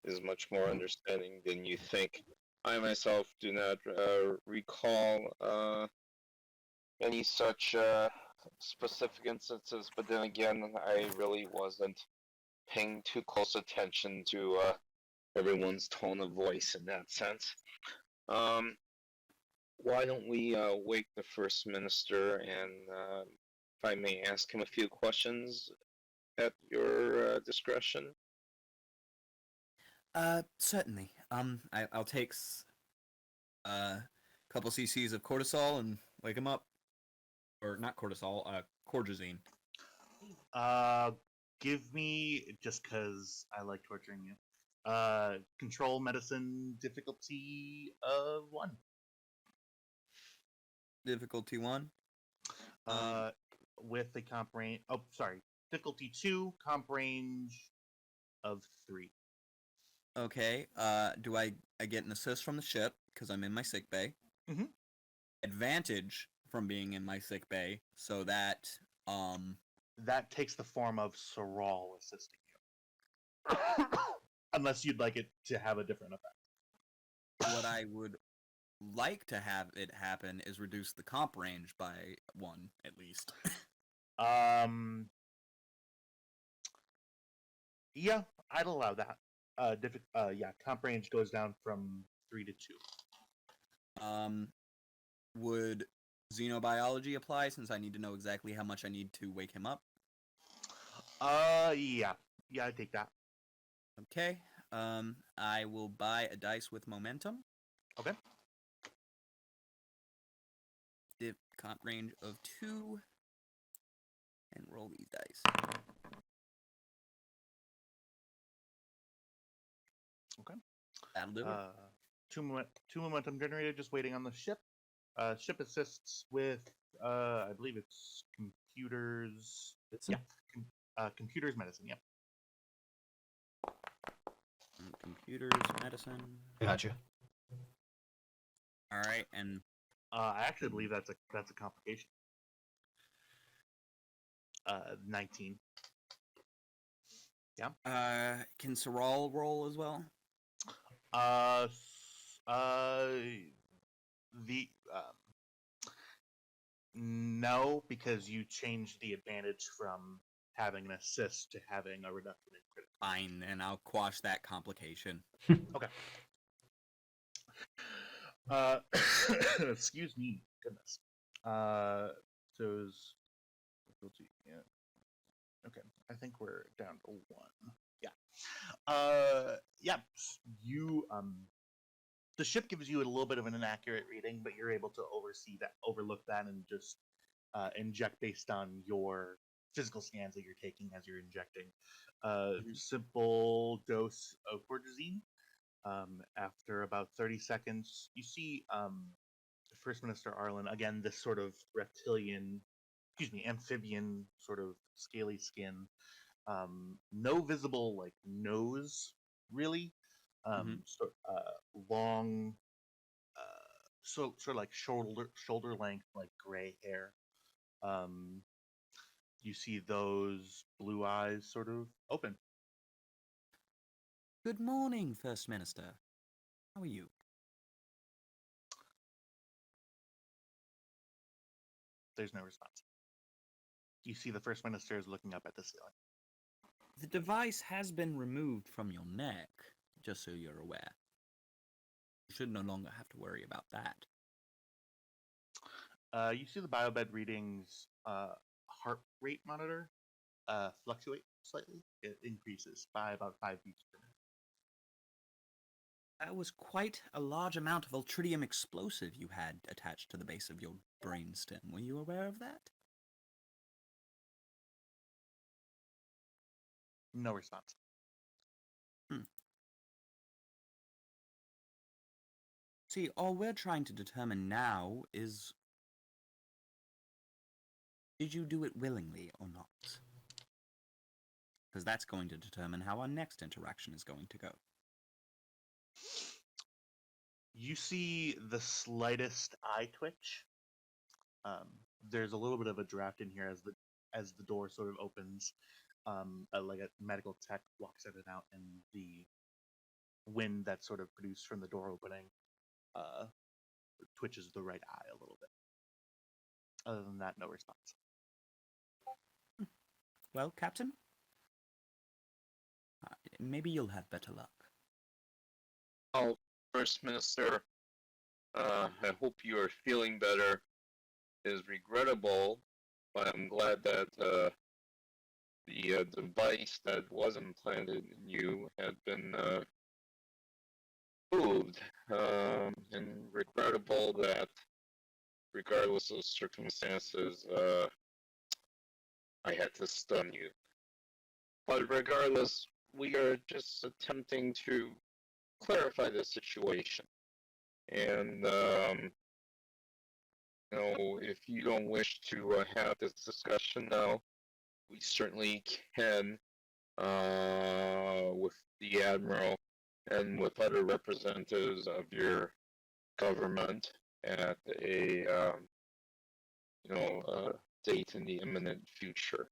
is much more understanding than you think. I myself do not recall any such specific instances, but then again, I really wasn't paying too close attention to everyone's tone of voice in that sense. Why don't we wake the First Minister and, if I may ask him a few questions at your discretion? Certainly. I'll take a couple cc's of cortisol and wake him up. Or not cortisol, cortisone. Give me, just because I like torturing you, control medicine difficulty of 1. Difficulty 1. With a comp range. Oh, sorry. Difficulty 2, comp range of 3. Okay. Do I get an assist from the ship because I'm in my sick bay? Mhm. Advantage from being in my sick bay, so that That takes the form of Sorrel assisting you. Unless you'd like it to have a different effect. what I would like to have it happen is reduce the comp range by 1 at least. Yeah, I'd allow that. Yeah, comp range goes down from 3 to 2. Would xenobiology apply since I need to know exactly how much I need to wake him up? Yeah, I take that. Okay. I will buy a dice with momentum. Okay. Comp range of 2. And roll these dice. Okay. That'll do it. Two momentum generated, just waiting on the ship. Ship assists with, I believe it's computers. Computers medicine. Yep. Computers, medicine. Gotcha. All right, and I actually believe that's a complication. 19. Yeah. Can Sorrel roll as well? No, because you changed the advantage from having an assist to having a reduction in critical. Fine, and I'll quash that complication. Okay. Excuse me. Goodness. So it was, yeah. Okay, I think we're down to 1. Yeah. Yeah. You the ship gives you a little bit of an inaccurate reading, but you're able to overlook that, and just inject based on your physical scans that you're taking as you're injecting. Simple dose of cortisone. After about 30 seconds, you see First Minister Arlen, again, this sort of amphibian sort of scaly skin. No visible like nose, really. Long, sort of like shoulder length, like gray hair. You see those blue eyes sort of open. Good morning, First Minister. How are you? There's no response. You see the First Minister is looking up at the ceiling. The device has been removed from your neck, just so you're aware. You should no longer have to worry about that. You see the biobed readings, heart rate monitor fluctuate slightly. It increases by about 5 beats per minute. That was quite a large amount of ultritium explosive you had attached to the base of your brainstem. Were you aware of that? No response. See, all we're trying to determine now is, did you do it willingly or not? Because that's going to determine how our next interaction is going to go. You see the slightest eye twitch. There's a little bit of a draft in here as the door sort of opens. Like a medical tech walks in and out, and the wind that's sort of produced from the door opening twitches the right eye a little bit. Other than that, no response. Well, Captain, maybe you'll have better luck. Oh, First Minister, I hope you are feeling better. It is regrettable, but I'm glad that the device that was implanted in you had been moved, and regrettable that, regardless of circumstances, I had to stun you. But regardless, we are just attempting to clarify the situation. And, if you don't wish to have this discussion now, we certainly can, with the Admiral and with other representatives of your government at a, date in the imminent future.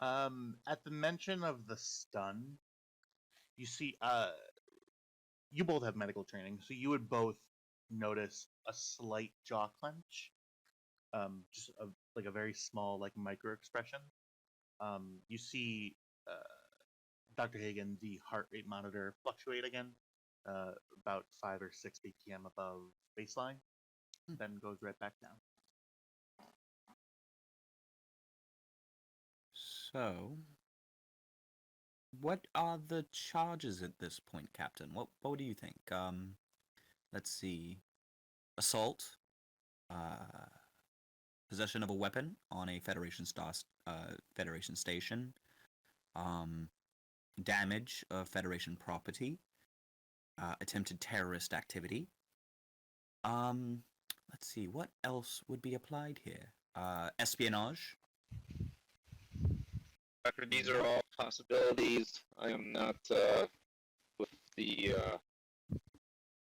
At the mention of the stun, you see, you both have medical training, so you would both notice a slight jaw clench, just like a very small, like micro expression. You see, Dr. Hagen, the heart rate monitor fluctuate again, about 5 or 6 BPM above baseline, then goes right back down. So, what are the charges at this point, Captain? What do you think? Let's see. Assault, possession of a weapon on a Federation station, damage of Federation property, attempted terrorist activity. Let's see, what else would be applied here? Espionage. Doctor, these are all possibilities. I am not with the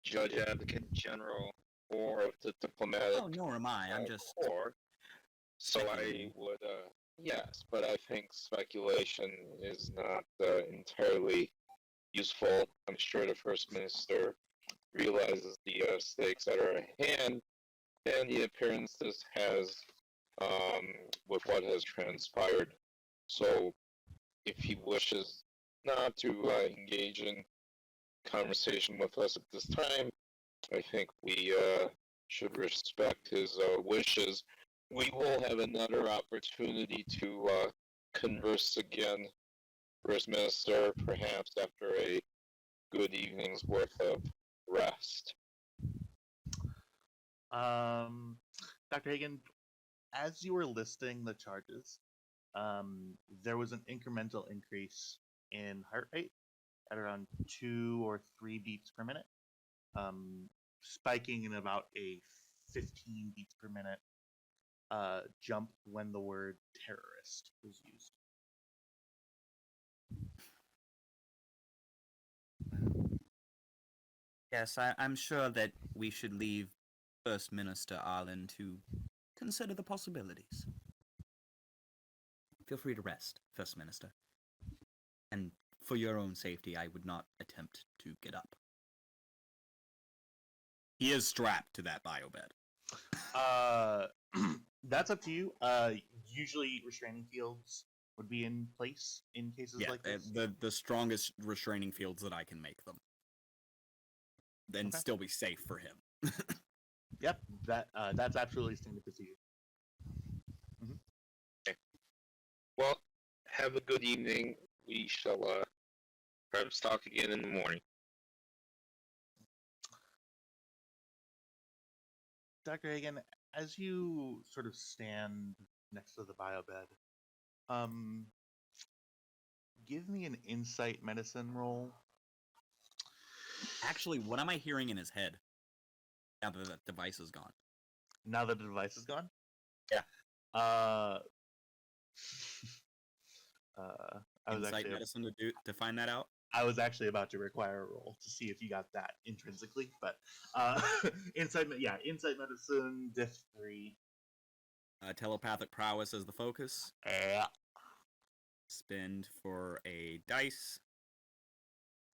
Judge Advocate General or the diplomatic Oh, nor am I. I'm just corps. So I speculating. would, yes, but I think speculation is not entirely useful. I'm sure the First Minister realizes the stakes that are at hand and the appearance this has with what has transpired. So if he wishes not to engage in conversation with us at this time, I think we should respect his wishes. We will have another opportunity to converse again, First Minister, perhaps after a good evening's worth of rest. Dr. Hagen, as you were listing the charges, there was an incremental increase in heart rate at around 2 or 3 beats per minute, spiking in about a 15 beats per minute jump when the word terrorist was used. Yes, I'm sure that we should leave First Minister Arlen to consider the possibilities. Feel free to rest, First Minister. And for your own safety, I would not attempt to get up. He is strapped to that biobed. That's up to you. Usually restraining fields would be in place in cases like this. The strongest restraining fields that I can make them. Then Okay. still be safe for him. Yep, that's absolutely standard procedure. Well, have a good evening. We shall perhaps talk again in the morning. Dr. Hagen, as you sort of stand next to the biobed, give me an insight medicine roll. Actually, what am I hearing in his head? Now that the device is gone. Now that the device is gone? Yeah. I was Insight actually medicine to find that out. I was actually about to require a roll to see if you got that intrinsically, but insight medicine, diff 3. Telepathic prowess as the focus. Yeah. Spend for a dice.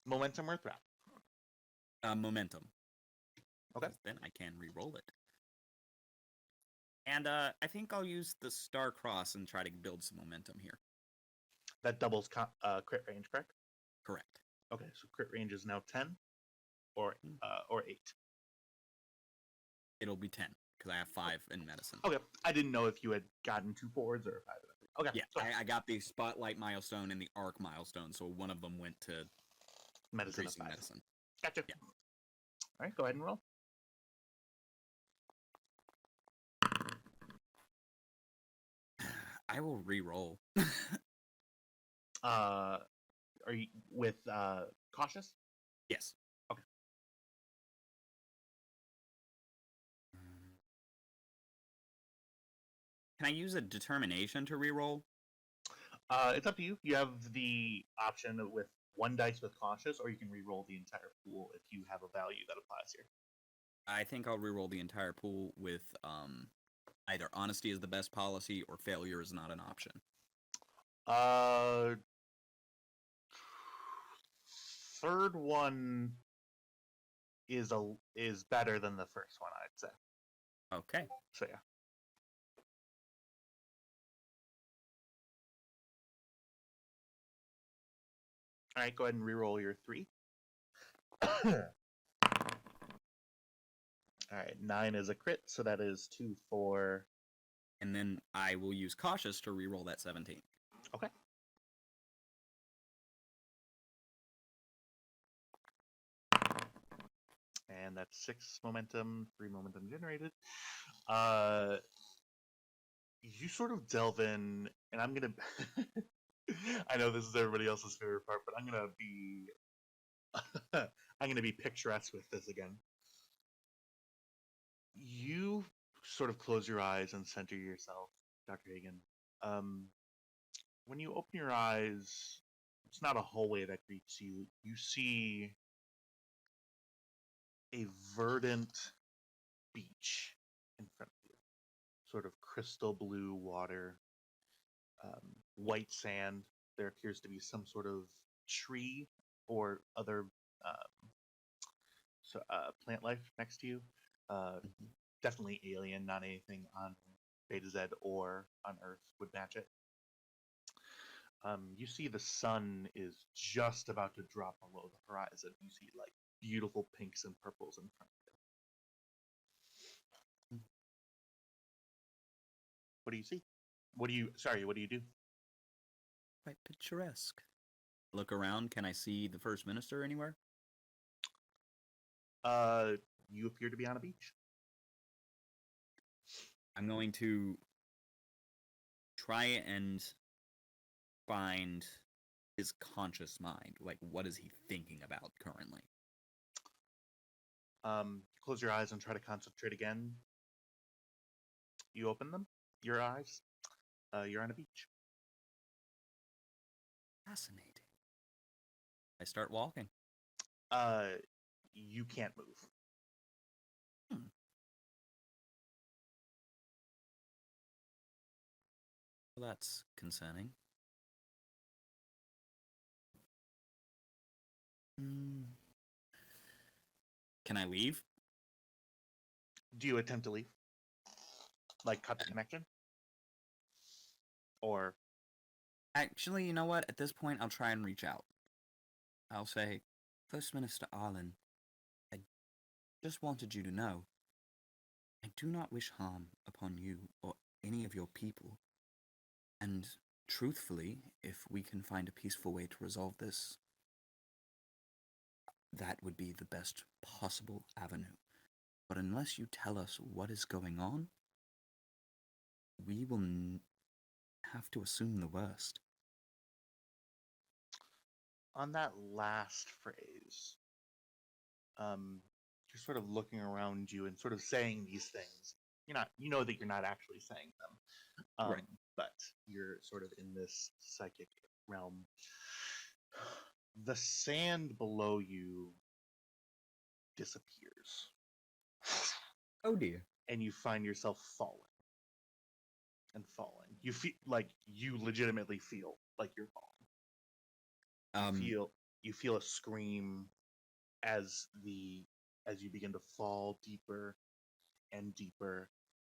Momentum or threat? Momentum. Okay. 'Cause then I can re-roll it. And I think I'll use the Star Cross and try to build some momentum here. That doubles crit range, correct? Correct. Okay, so crit range is now 10 or 8. It'll be 10 because I have 5 in medicine. Okay, I didn't know if you had gotten 2 forwards or if I had. Okay, Yeah, so I got the Spotlight milestone and the Arc milestone, so one of them went to medicine of increasing 5. medicine. Gotcha. Yeah. All right, go ahead and roll. I will re-roll. Are you with cautious? Yes. Okay. Can I use a determination to re-roll? It's up to you. You have the option with 1 dice with cautious, or you can re-roll the entire pool if you have a value that applies here. I think I'll re-roll the entire pool with either honesty is the best policy or failure is not an option. Third one is better than the first one, I'd say. Okay. So yeah. All right, go ahead and re-roll your 3. All right, 9 is a crit, so that is 2, 4. And then I will use cautious to re-roll that 17. Okay. And that's 6 momentum, 3 momentum generated. You sort of delve in, and I'm gonna. I know this is everybody else's favorite part, but I'm gonna be. I'm gonna be picturesque with this again. You sort of close your eyes and center yourself, Dr. Hagen. When you open your eyes, it's not a hallway that greets you. You see a verdant beach in front of you. Sort of crystal blue water, white sand. There appears to be some sort of tree or other plant life next to you. Definitely alien, not anything on Beta Z or on Earth would match it. You see the sun is just about to drop below the horizon. You see like beautiful pinks and purples in front of you. What do you see? What do you do? Quite picturesque. Look around. Can I see the First Minister anywhere? You appear to be on a beach. I'm going to try and find his conscious mind. Like, what is he thinking about currently? Close your eyes and try to concentrate again. You open them, your eyes. You're on a beach. Fascinating. I start walking. You can't move. Well, that's concerning. Can I leave? Do you attempt to leave? Like cut the connection? Or Actually, you know what? At this point, I'll try and reach out. I'll say, First Minister Arlen, I just wanted you to know, I do not wish harm upon you or any of your people. And truthfully, if we can find a peaceful way to resolve this, that would be the best possible avenue. But unless you tell us what is going on, we will have to assume the worst. on that last phrase, you're sort of looking around you and sort of saying these things. You know that you're not actually saying them. Right. But you're sort of in this psychic realm. The sand below you disappears. Oh dear. And you find yourself falling. And falling. You feel like you legitimately feel like you're falling. you feel a scream as you begin to fall deeper and deeper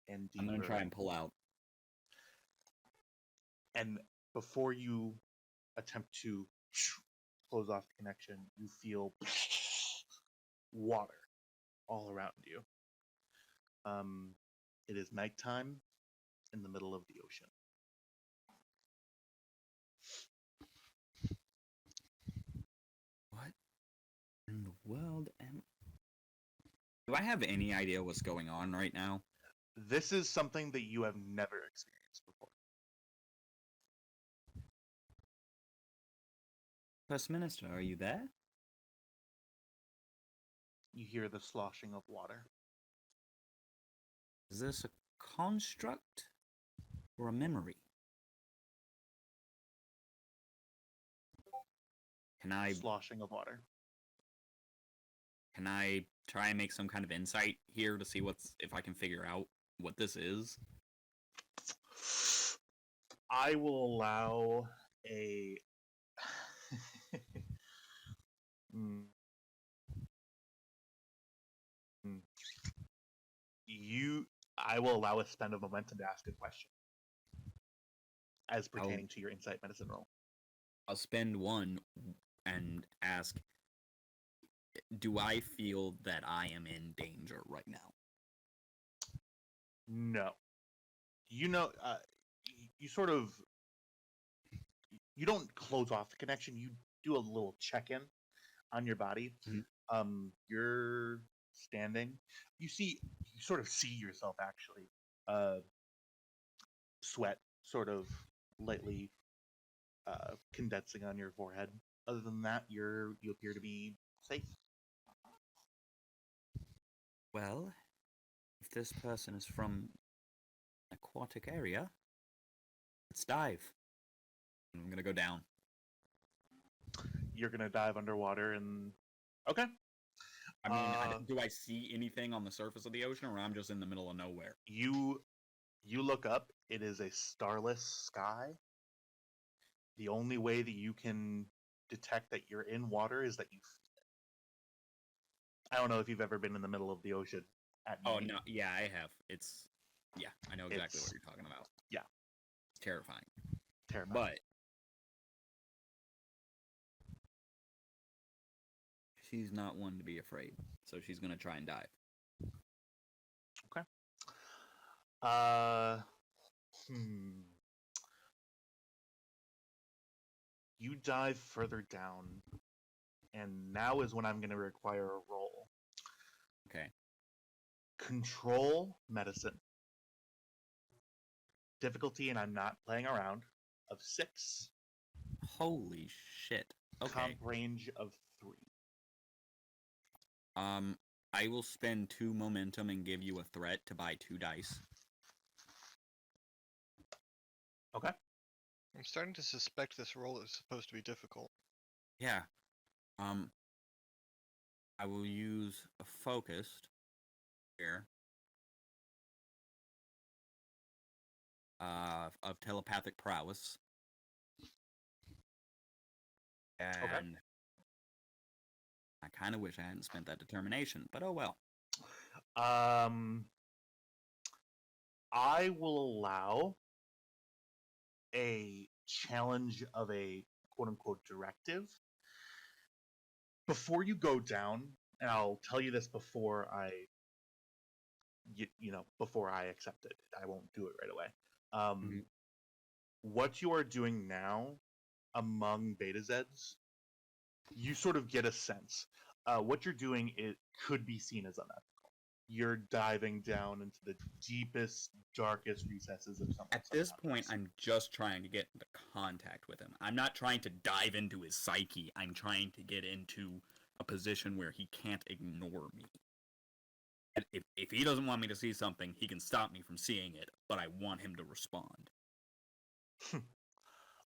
and I'm deeper. gonna try and pull out. And before you attempt to close off the connection, you feel water all around you. It is nighttime in the middle of the ocean. What in the world am... Do I have any idea what's going on right now? This is something that you have never experienced before. First Minister, are you there? You hear the sloshing of water. Is this a construct or a memory? Can Sloshing of water. I try and make some kind of insight here to see if I can figure out what this is? I will allow a. Hmm. I will allow a spend of momentum to ask a question as pertaining to your insight medicine roll. I'll spend one and ask, do I feel that I am in danger right now? No. You know, you sort of. You don't close off the connection. You do a little check-in on your body. Mhm. You're standing. You sort of see yourself actually. Sweat sort of lightly condensing on your forehead. Other than that, you appear to be safe. Well, if this person is from an aquatic area, let's dive. I'm gonna go down. You're gonna dive underwater and okay. I mean, do I see anything on the surface of the ocean, or I'm just in the middle of nowhere? You look up. It is a starless sky. The only way that you can detect that you're in water is that you feel it. I don't know if you've ever been in the middle of the ocean at night. Oh no, yeah, I have. Yeah, I know exactly what It's- you're talking about. yeah. It's terrifying. Terrifying. But she's not one to be afraid, so she's gonna try and dive. Okay. You dive further down, and now is when I'm going to require a roll. Okay. Control medicine. Difficulty, and I'm not playing around, of 6. Holy shit. Okay. Comp range of 3. I will spend 2 momentum and give you a threat to buy 2 dice. Okay. I'm starting to suspect this roll is supposed to be difficult. Yeah. I will use a focused here. Of telepathic prowess. And I kind of wish I hadn't spent that determination, but oh well. I will allow a challenge of a quote-unquote directive. Before you go down, and I'll tell you this before before I accept it. I won't do it right away. What you are doing now among Beta Zeds, you sort of get a sense. What you're doing, it could be seen as unethical. You're diving down into the deepest, darkest recesses of someone's At this point, subconscious. I'm just trying to get into contact with him. I'm not trying to dive into his psyche. I'm trying to get into a position where he can't ignore me. If he doesn't want me to see something, he can stop me from seeing it, but I want him to respond.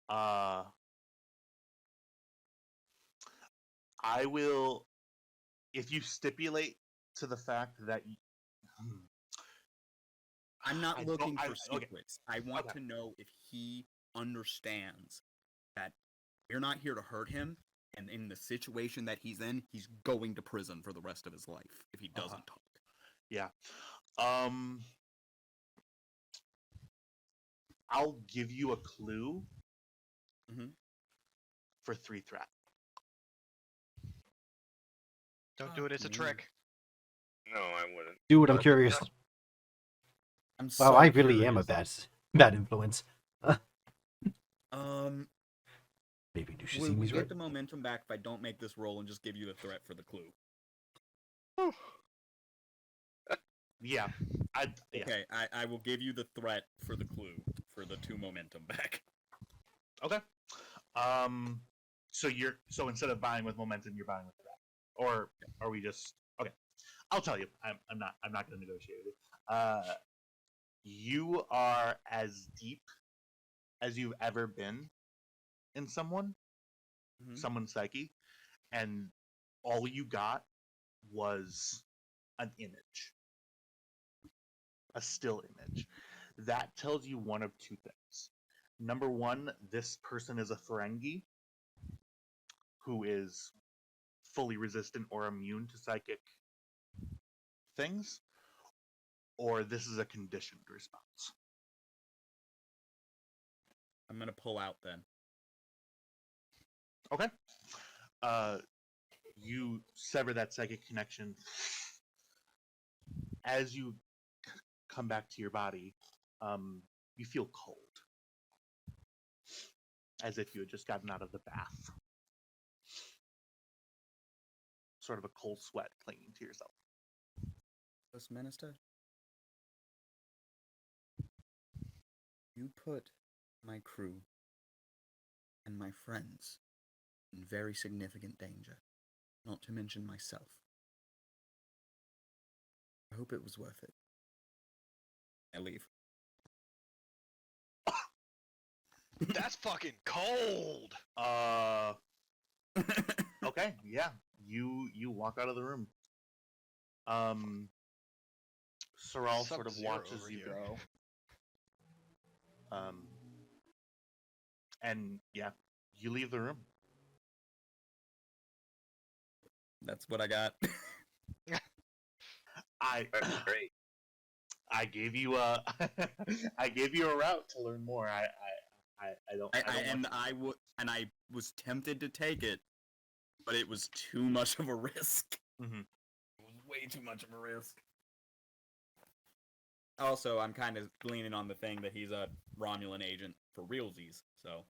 I will, if you stipulate to the fact that I'm not looking for okay. secrets. I want to know if he understands that we're not here to hurt him. And in the situation that he's in, he's going to prison for the rest of his life if he doesn't talk. Yeah. I'll give you a clue Mhm. for 3 threat. Don't do it as a Man. trick. No, I wouldn't. Dude, I'm curious. I'm Wow, so I really am a curious. bad influence. Maybe you should Will see we me get right. the momentum back if I don't make this roll and just give you the threat for the clue? Yeah. Yeah. Okay, I will give you the threat for the clue for the 2 momentum back. Okay. So instead of buying with momentum, you're buying with threat, or are we just okay? I'll tell you. I'm not going to negotiate with you. You are as deep as you've ever been in someone's psyche, and all you got was an image, a still image. That tells you one of 2 things. Number 1, this person is a Ferengi who is fully resistant or immune to psychic things, or this is a conditioned response. I'm gonna pull out then. Okay. You sever that psychic connection. As you come back to your body, you feel cold, as if you had just gotten out of the bath. Sort of a cold sweat clinging to yourself. First Minister, you put my crew and my friends in very significant danger, not to mention myself. I hope it was worth it. I leave. That's fucking cold. Okay, yeah. You walk out of the room. Sorrel sort of Sub-Zero watches over you here. go. And yeah, you leave the room. That's what I got. That's great. I gave you a I gave you a route to learn more. I don't. I was tempted to take it, but it was too much of a risk. Mhm. It was way too much of a risk. Also, I'm kind of leaning on the thing that he's a Romulan agent for realsies, so.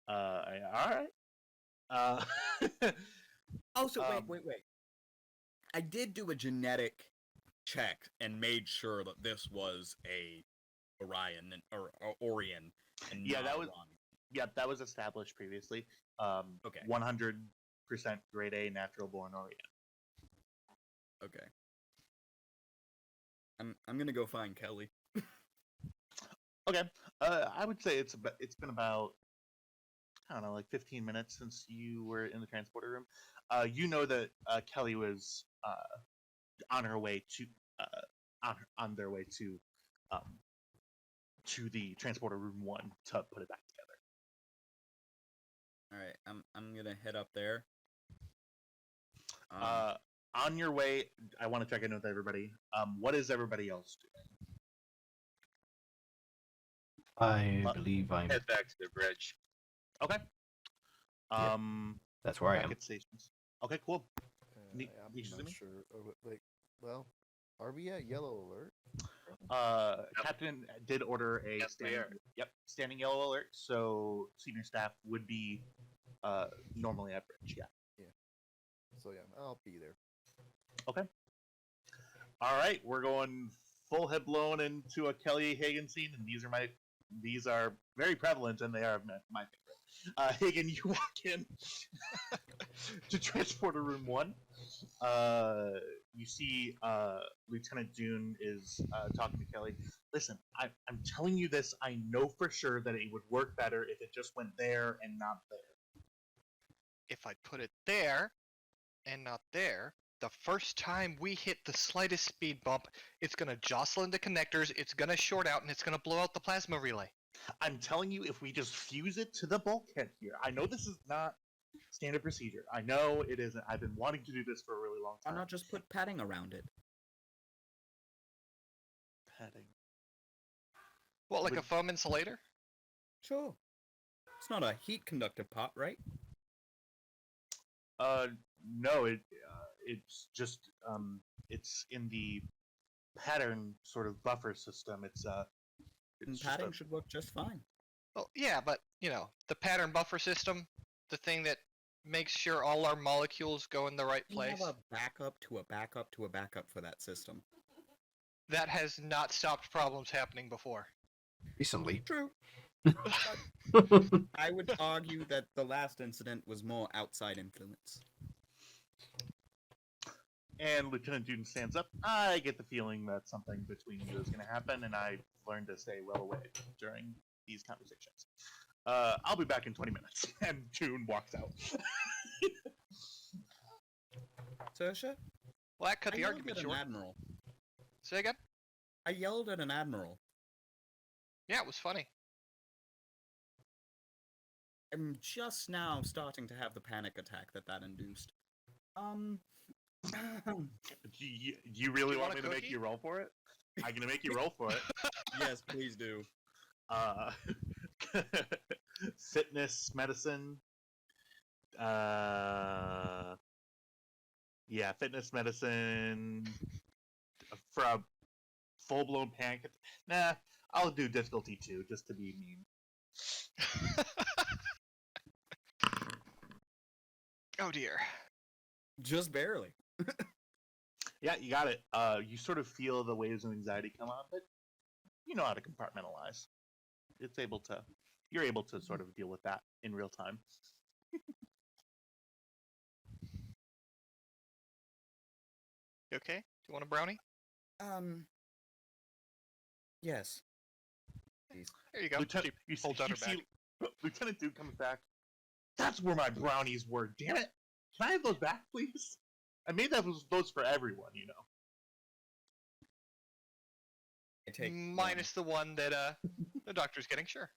All right. Also, Um, wait. I did do a genetic check and made sure that this was a Orion or Orion. And Yeah, not that a was- Romulan. Yep, that was established previously. Okay. 100% grade A natural born Orient. Okay. I'm gonna go find Kelly. Okay. I would say it's been about, I don't know, like 15 minutes since you were in the transporter room. You know that Kelly was on her way to on their way to the transporter room 1 to put it back together. All right, I'm gonna head up there. On your way, I want to check in with everybody. What is everybody else doing? I believe I'm. Head back to the bridge. Okay. That's where I Back am. at stations. Okay, cool. Ne- I'm excuse not me? sure. Like, well, are we at yellow alert? Captain did order a Yes, we are. standing yellow alert, so senior staff would be normally at bridge. Yeah. So yeah, I'll be there. All right, we're going full head blown into a Kelly Hagen scene, and these are very prevalent, and they are my favorite. Hagen, you walk in to transporter room 1. You see Lieutenant Dune is talking to Kelly. Listen, I'm telling you this. I know for sure that it would work better if it just went there and not there. If I put it there and not there, the first time we hit the slightest speed bump, it's gonna jostle into connectors, it's gonna short out, and it's gonna blow out the plasma relay. I'm telling you, if we just fuse it to the bulkhead here, I know this is not standard procedure. I know it isn't. I've been wanting to do this for a really long Why time. not just put padding around it? Padding. What, like Would- a foam insulator? Sure. It's not a heat conductive pot, right? No, it's just it's in the pattern sort of buffer system. It's And just padding a- should work just fine. Well, yeah, but, you know, the pattern buffer system, the thing that makes sure all our molecules go in the right We place, have a backup to a backup to a backup for that system. that has not stopped problems happening before. Recently. True. I would argue that the last incident was more outside influence. And Lieutenant Duden stands up. I get the feeling that something between you is going to happen, and I've learned to stay well away during these conversations. I'll be back in 20 minutes. And Dune walks out. Saoirse, Well, that cut I the yelled argument at an short. admiral. Say again? I yelled at an admiral. Yeah, it was funny. I'm just now starting to have the panic attack that induced. Do you really You want want me a to make cookie? you roll for it? I'm going to make you roll for it. Yes, please do. Fitness, medicine. Yeah, fitness, medicine. For a full-blown panic. Nah, I'll do difficulty 2 just to be mean. Oh dear. Just barely. Yeah, you got it. You sort of feel the waves of anxiety come on, but you know how to compartmentalize. You're able to sort of deal with that in real time. You okay? Do you want a brownie? Yes. Please. There you go. Lieutenant, She holds out her bag. Lieutenant Duke comes back. That's where my brownies were. Damn it! Can I have those back, please? I made those for everyone, you know. I take Minus the one that the doctor's getting, sure.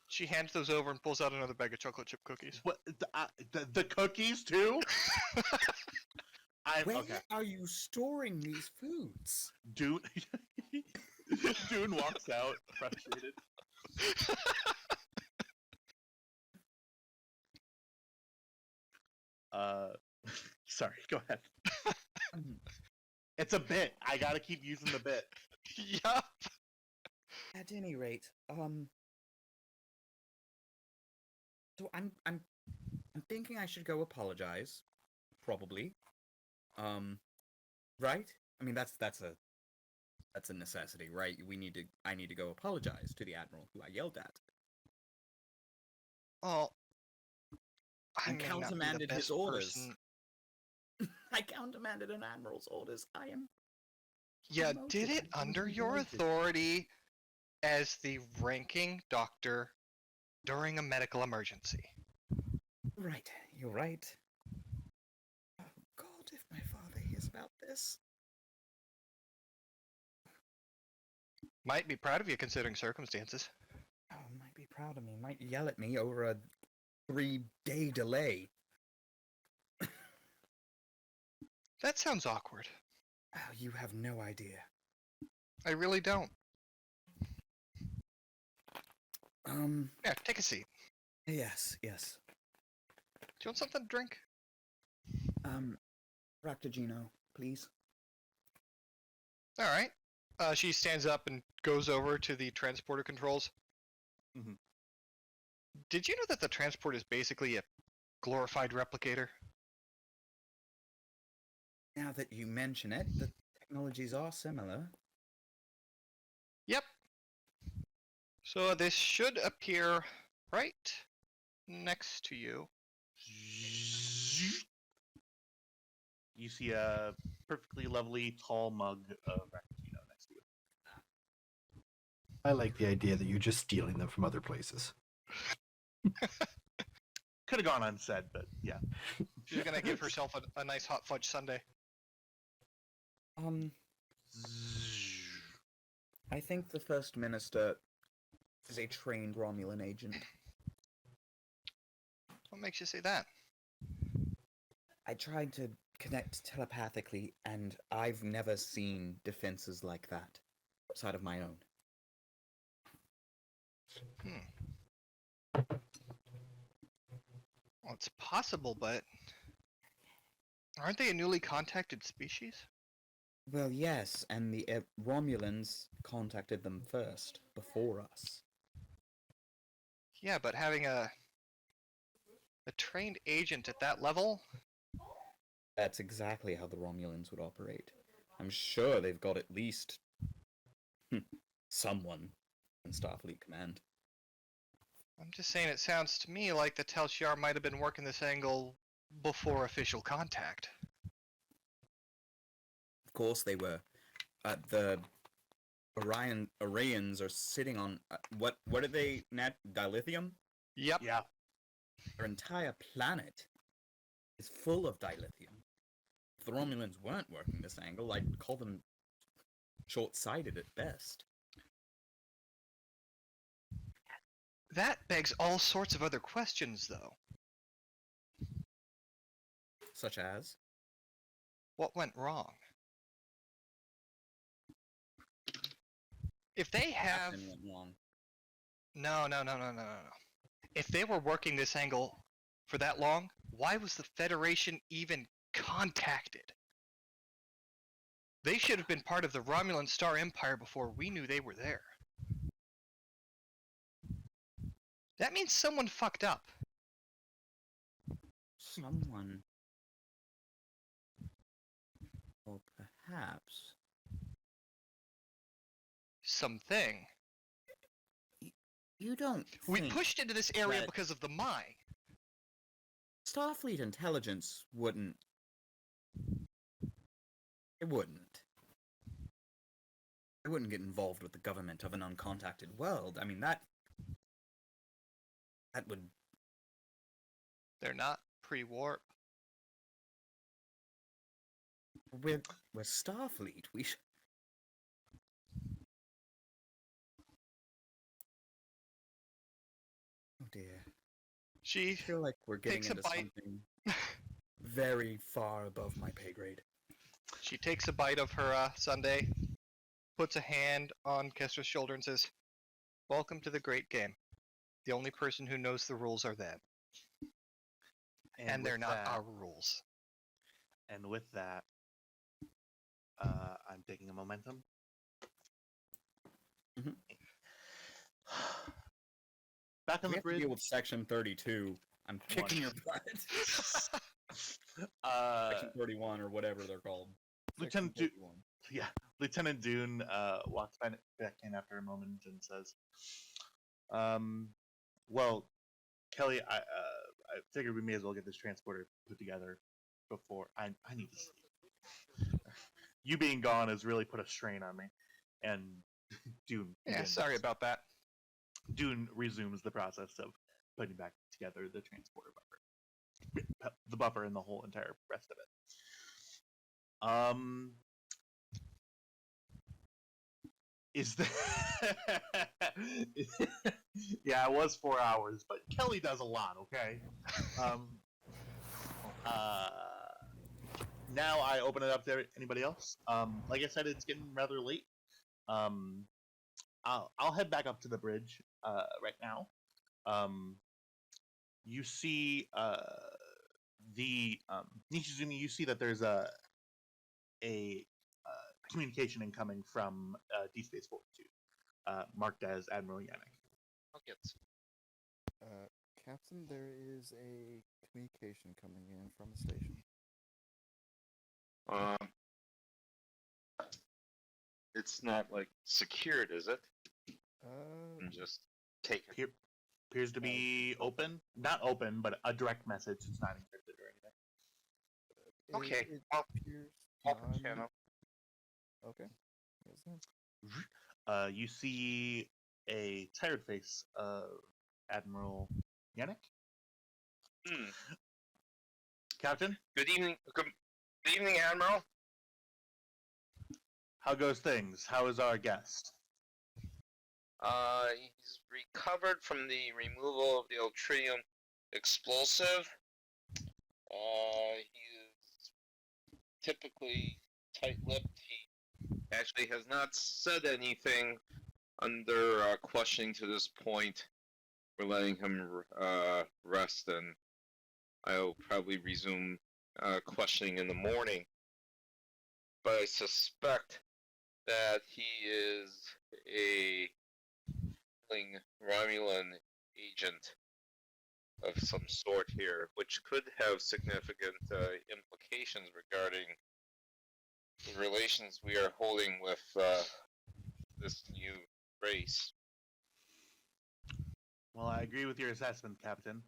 She hands those over and pulls out another bag of chocolate chip cookies. What the cookies too? I'm Where okay. are you storing these foods? Dune Dune walks out frustrated. Sorry, go ahead. It's a bit. I gotta keep using the bit. Yup. At any rate, so I'm thinking I should go apologize, probably. Right? I mean that's a necessity, right? I need to go apologize to the admiral who I yelled at. Well, I And may not be the countermanded his best orders. person. I countermanded an admiral's orders. I am. You promoted did it and under your promoted. authority as the ranking doctor during a medical emergency. Right, you're right. Oh God, if my father hears about this. Might be proud of you considering circumstances. Oh, might be proud of me. Might yell at me over a 3-day delay. That sounds awkward. Oh, you have no idea. I really don't. Yeah, take a seat. Yes. Do you want something to drink? Ractagino, please. All right. She stands up and goes over to the transporter controls. Mhm. Did you know that the transport is basically a glorified replicator? Now that you mention it, the technologies are similar. Yep. So this should appear right next to you. You see a perfectly lovely tall mug of Frappuccino next to you. I like the idea that you're just stealing them from other places. Could have gone unsaid, but yeah. She's gonna give herself a nice hot fudge sundae. I think the First Minister is a trained Romulan agent. What makes you say that? I tried to connect telepathically, and I've never seen defenses like that outside of my own. Well, it's possible, but aren't they a newly contacted species? Well, yes, and the Romulans contacted them first, before us. Yeah, but having a trained agent at that level? That's exactly how the Romulans would operate. I'm sure they've got at least someone in Starfleet Command. I'm just saying it sounds to me like the Tal Shiar might have been working this angle before official contact. Of course they were. The Orions are sitting on what are they? Dilithium? Yep. Yeah. Their entire planet is full of dilithium. If the Romulans weren't working this angle, I'd call them short-sighted at best. That begs all sorts of other questions, though. Such as? What went wrong? If they have... Nothing went wrong. No. If they were working this angle for that long, why was the Federation even contacted? They should have been part of the Romulan Star Empire before we knew they were there. That means someone fucked up. Someone. Or perhaps. Something. You don't We think pushed into this area that- because of the mine. Starfleet intelligence wouldn't. It wouldn't. It wouldn't get involved with the government of an uncontacted world. I mean, that would. They're not pre-warp. We're Starfleet. We should. Oh dear. She I feel like we're getting takes a into bite. something very far above my pay grade. She takes a bite of her sundae, puts a hand on Kestra's shoulder and says, "Welcome to the great game. The only person who knows the rules are them. And they're with not that- our rules." And with that, I'm taking a momentum. Mhm. Back on We the have to bridge. deal with Section 32. I'm kicking your butt. Section 31 or whatever they're called. Lieutenant Section Du- 31. Yeah, Lieutenant Dune walks back in after a moment and says, "Well, Kelly, I figured we may as well get this transporter put together before I need to sleep. You being gone has really put a strain on me." And Dune. Yeah, begins. sorry about that. Dune resumes the process of putting back together the transporter buffer, the buffer, and the whole entire rest of it. Is that? Yeah, it was 4 hours, but Kelly does a lot. Okay. Now I open it up to anybody else. Like I said, it's getting rather late. I'll head back up to the bridge right now. You see the Nishizumi. You see that there's a communication incoming from D Space 42, marked as Admiral Yannick. Captain, there is a communication coming in from the station. It's not like secured, is it? Uh, Just take it. Appears to be open. Not open, but a direct message. It's not encrypted or anything. Okay, It well, appears Open non- channel. Okay. Yes, sir. You see a tired face of Admiral Yannick. Captain, Good evening. Good evening, Admiral. how goes things? How is our guest? He's recovered from the removal of the ultrinium explosive. He is typically tight-lipped. He actually has not said anything under questioning to this point. We're letting him rest, and I'll probably resume questioning in the morning. But I suspect that he is a Romulan agent of some sort here, which could have significant implications regarding the relations we are holding with this new race. Well, I agree with your assessment, Captain.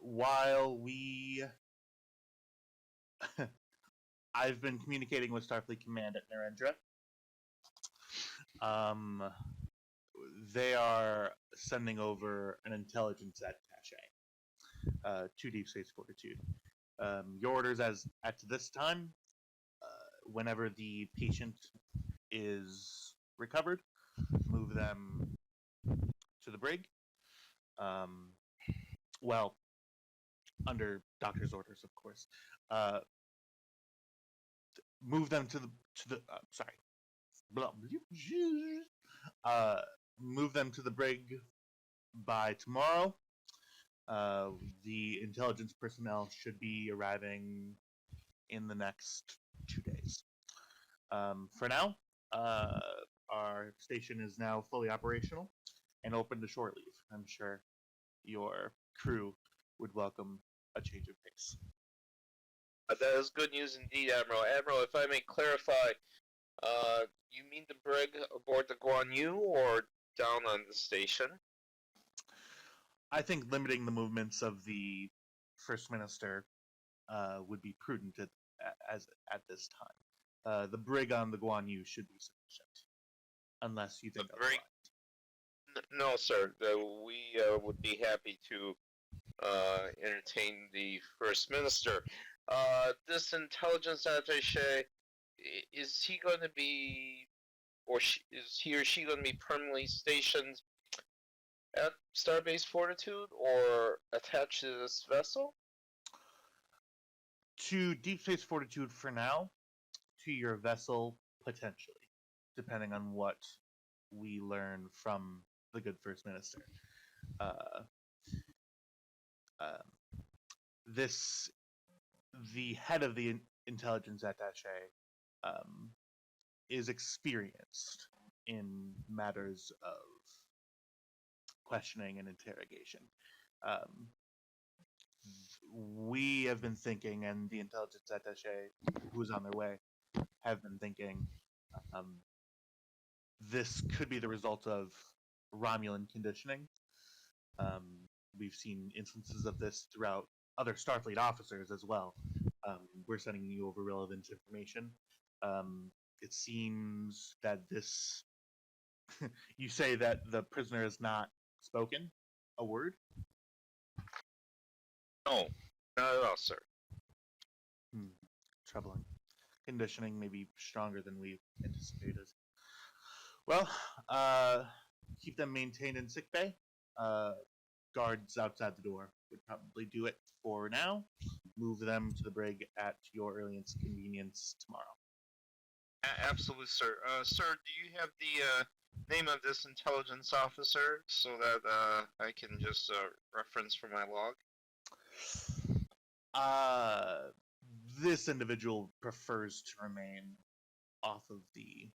While we... I've been communicating with Starfleet Command at Narendra. They are sending over an intelligence attaché to Deep Space Fortitude. Your orders as at this time, whenever the patient is recovered, move them to the brig. Well, under doctor's orders, of course. Move them to the sorry. Move them to the brig by tomorrow. The intelligence personnel should be arriving in the next 2 days. For now, our station is now fully operational and open to shore leave. I'm sure your crew would welcome a change of pace. That is good news indeed, Admiral. Admiral, if I may clarify, you mean the brig aboard the Guan Yu or down on the station? I think limiting the movements of the First Minister would be prudent at this time. The brig on the Guan Yu should be sufficient, unless you think The brig? No, sir. We would be happy to entertain the First Minister. This intelligence attaché, is he going to be, or is he or she going to be permanently stationed at Starbase Fortitude or attached to this vessel? To Deep Space Fortitude for now, to your vessel potentially, depending on what we learn from the good First Minister. The head of the intelligence attaché is experienced in matters of questioning and interrogation. We have been thinking, and the intelligence attaché who's on their way have been thinking, this could be the result of Romulan conditioning. We've seen instances of this throughout other Starfleet officers as well. We're sending you over relevant information. It seems that this... you say that the prisoner has not spoken a word? No, not at all, sir. Troubling. Conditioning may be stronger than we anticipated. Well, keep them maintained in sickbay. Guards outside the door would probably do it for now. Move them to the brig at your earliest convenience tomorrow. Absolutely, sir. Sir, do you have the name of this intelligence officer so that I can just reference for my log? This individual prefers to remain off of the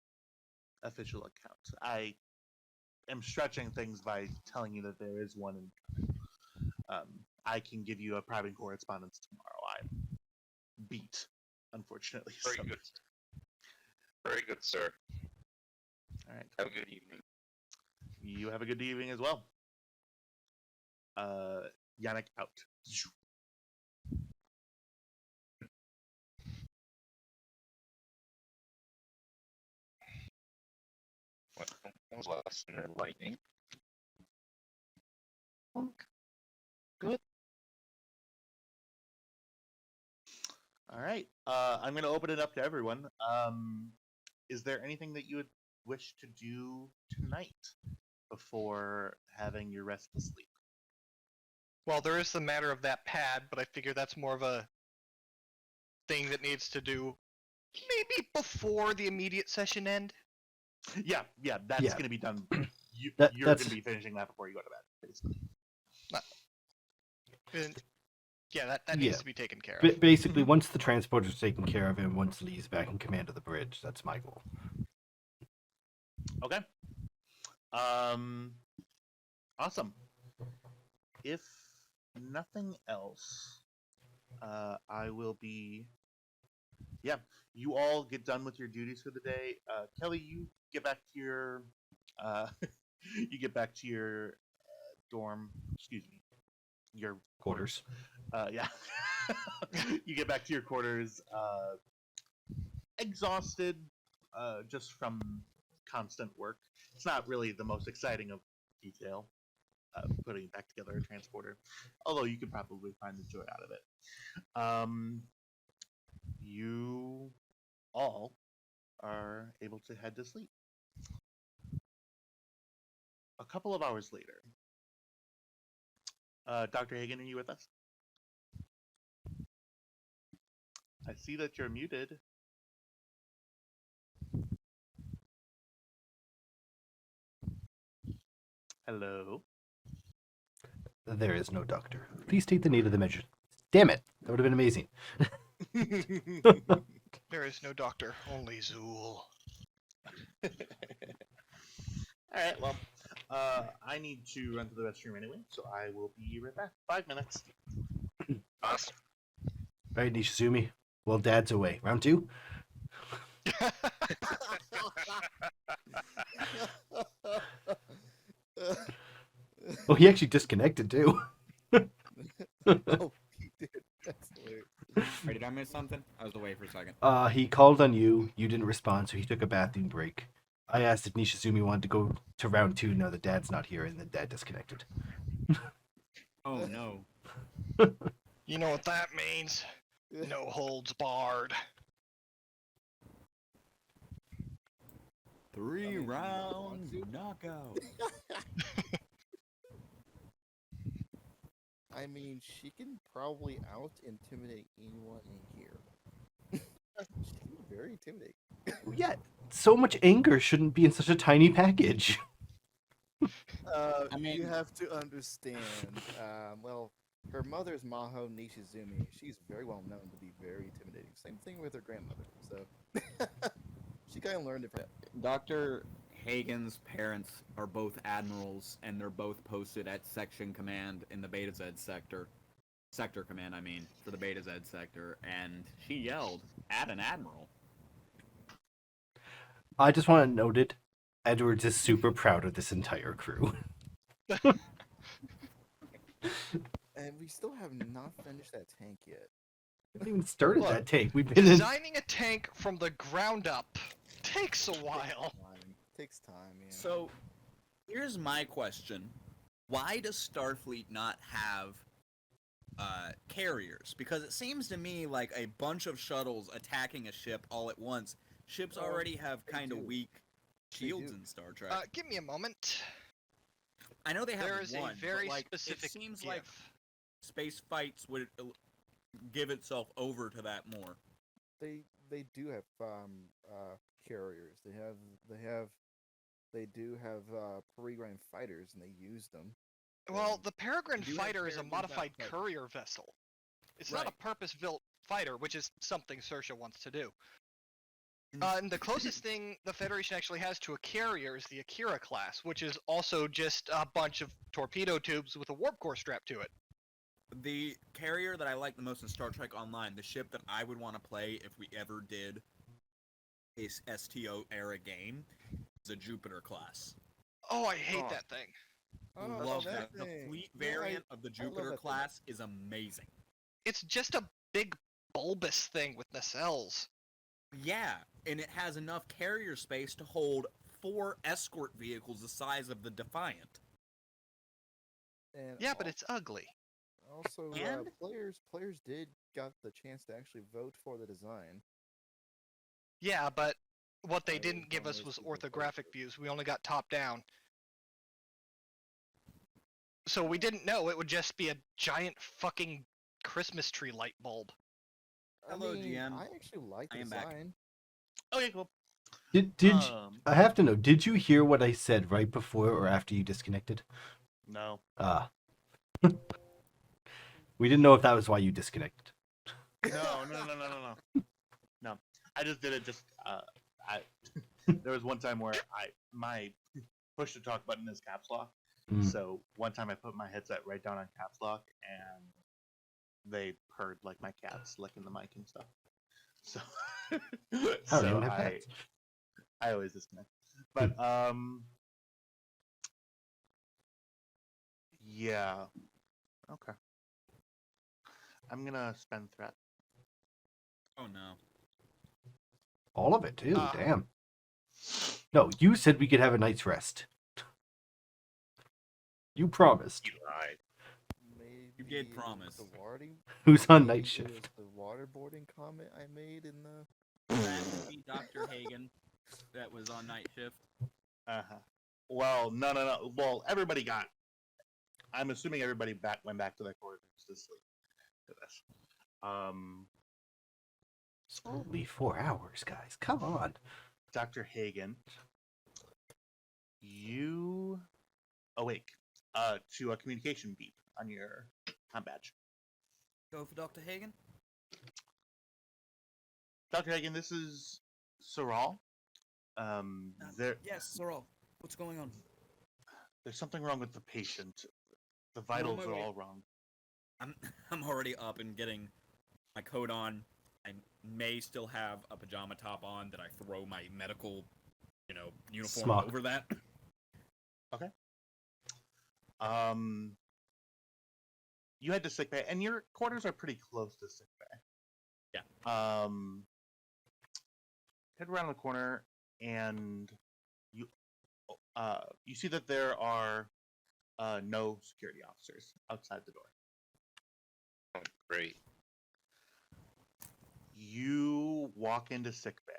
official account. I am stretching things by telling you that there is one in I can give you a private correspondence tomorrow. I'm beat, unfortunately. Very good. Very good, sir. All right. Have a good evening. You have a good evening as well. Yannick out. What was last in lightning? Good. All right. I'm going to open it up to everyone. Is there anything that you would wish to do tonight before having your restful sleep? Well, there is the matter of that pad, but I figure that's more of a thing that needs to do maybe before the immediate session end. Yeah, that's Yeah. going to be done. You're That's- going to be finishing that before you go to bed, basically. And yeah, that Yeah. needs to be taken care Ba- of. basically, once the transporter's taken care of and once Lee's back in command of the bridge, that's my goal. Okay. Awesome. If nothing else, I will be. Yeah, you all get done with your duties for the day. Kelly, you get back to your. You get back to your dorm. Excuse me. Your Quarters. Yeah. You get back to your quarters, exhausted, just from constant work. It's not really the most exciting of detail, putting back together a transporter, although you could probably find the joy out of it. You all are able to head to sleep. A couple of hours later, Dr. Hagen, are you with us? I see that you're muted. Hello? There is no doctor. Please take the need of the measure. Damn it! That would have been amazing. There is no doctor, only Zool. Alright, well, I need to run to the restroom anyway, so I will be right back. 5 minutes. Awesome. Alright, Nishizumi. Well, Dad's away. Round 2? Oh, he actually disconnected too. Oh, he did. That's hilarious. Wait, did I miss something? I was away for a second. He called on you. You didn't respond, so he took a bathroom break. I asked if Nishizumi wanted to go to round 2 now that Dad's not here, and then Dad disconnected. Oh no. You know what that means? No holds barred. 3 mean, rounds you knockout. I mean, she can probably out intimidate anyone in here. She's very intimidating. Yeah, so much anger shouldn't be in such a tiny package. I mean- You have to understand. Well, her mother's Maho Nishizumi. She's very well known to be very intimidating. Same thing with her grandmother. So she kind of learned it from. Dr. Hagen's parents are both admirals, and they're both posted at Section Command in the Beta Z sector. Sector Command, I mean, for the Beta Z sector, and she yelled at an admiral. I just want to note it. Edwards is super proud of this entire crew. And we still have not finished that tank yet. We haven't even started Look, that tank. We've been in. Designing a tank from the ground up takes a while. Takes time, yeah. So, here's my question: why does Starfleet not have carriers? Because it seems to me like a bunch of shuttles attacking a ship all at once. Ships Well, already have they kind of do. weak They shields do. in Star Trek. Give me a moment. I know they have There is one, a very but like specific it seems GIF. like space fights would give itself over to that more. They do have carriers. They do have Peregrine fighters, and they use them. Well, the Peregrine do have fighter is a Peregrine modified fighter. courier vessel. It's not Right. a purpose-built fighter, which is something Saoirse wants to do. And- And the closest thing the Federation actually has to a carrier is the Akira class, which is also just a bunch of torpedo tubes with a warp core strapped to it. The carrier that I like the most in Star Trek Online, the ship that I would want to play if we ever did a STO era game, is a Jupiter class. Oh, I hate Oh. that thing. Oh, Love that that. The thing. fleet Yeah, variant of the I love Jupiter that thing. class is amazing. It's just a big bulbous thing with nacelles. Yeah, and it has enough carrier space to hold 4 escort vehicles the size of the Defiant. And Yeah, but it's ugly. also And- players did got the chance to actually vote for the design. Yeah, but What they I didn't give us was almost even orthographic posted. views. We only got top down. So we didn't know it would just be a giant fucking Christmas tree light bulb. Hello, GM. I actually like the I am back. design. Okay, cool. Did Um, I have to know? Did you hear what I said right before or after you disconnected? no. Ah, we didn't know if that was why you disconnected. No. No. I just did it just there was one time where my push to talk button is caps lock. Mm. So one time I put my headset right down on caps lock and they heard like my cats licking the mic and stuff. So I don't so even have cats. I always disconnect. But yeah. Okay. I'm gonna spend threat. Oh no. All of it too. Ah. Damn. No, you said we could have a night's rest. You promised. You lied. Maybe You did it was promise. The warding, Who's on maybe night it was shift? the waterboarding comment I made in the. That would be Dr. Hagen that was on night shift. Uh-huh. Well, no. Well, everybody got. I'm assuming everybody went back to their quarters to sleep for this. It's only 4 hours, guys. Come on. Dr. Hagen, you awake to a communication beep on your comm badge. Go for Dr. Hagen? Dr. Hagen, this is Saral. Yes, Sorrel. What's going on? There's something wrong with the patient. The vitals are all wrong. I'm already up and getting my coat on. I may still have a pajama top on that I throw my medical, uniform Smock. over that. Okay. You head to sickbay, and your quarters are pretty close to sickbay. Yeah. Head around the corner, and you see that there are no security officers outside the door. Oh, great. You walk into sickbay,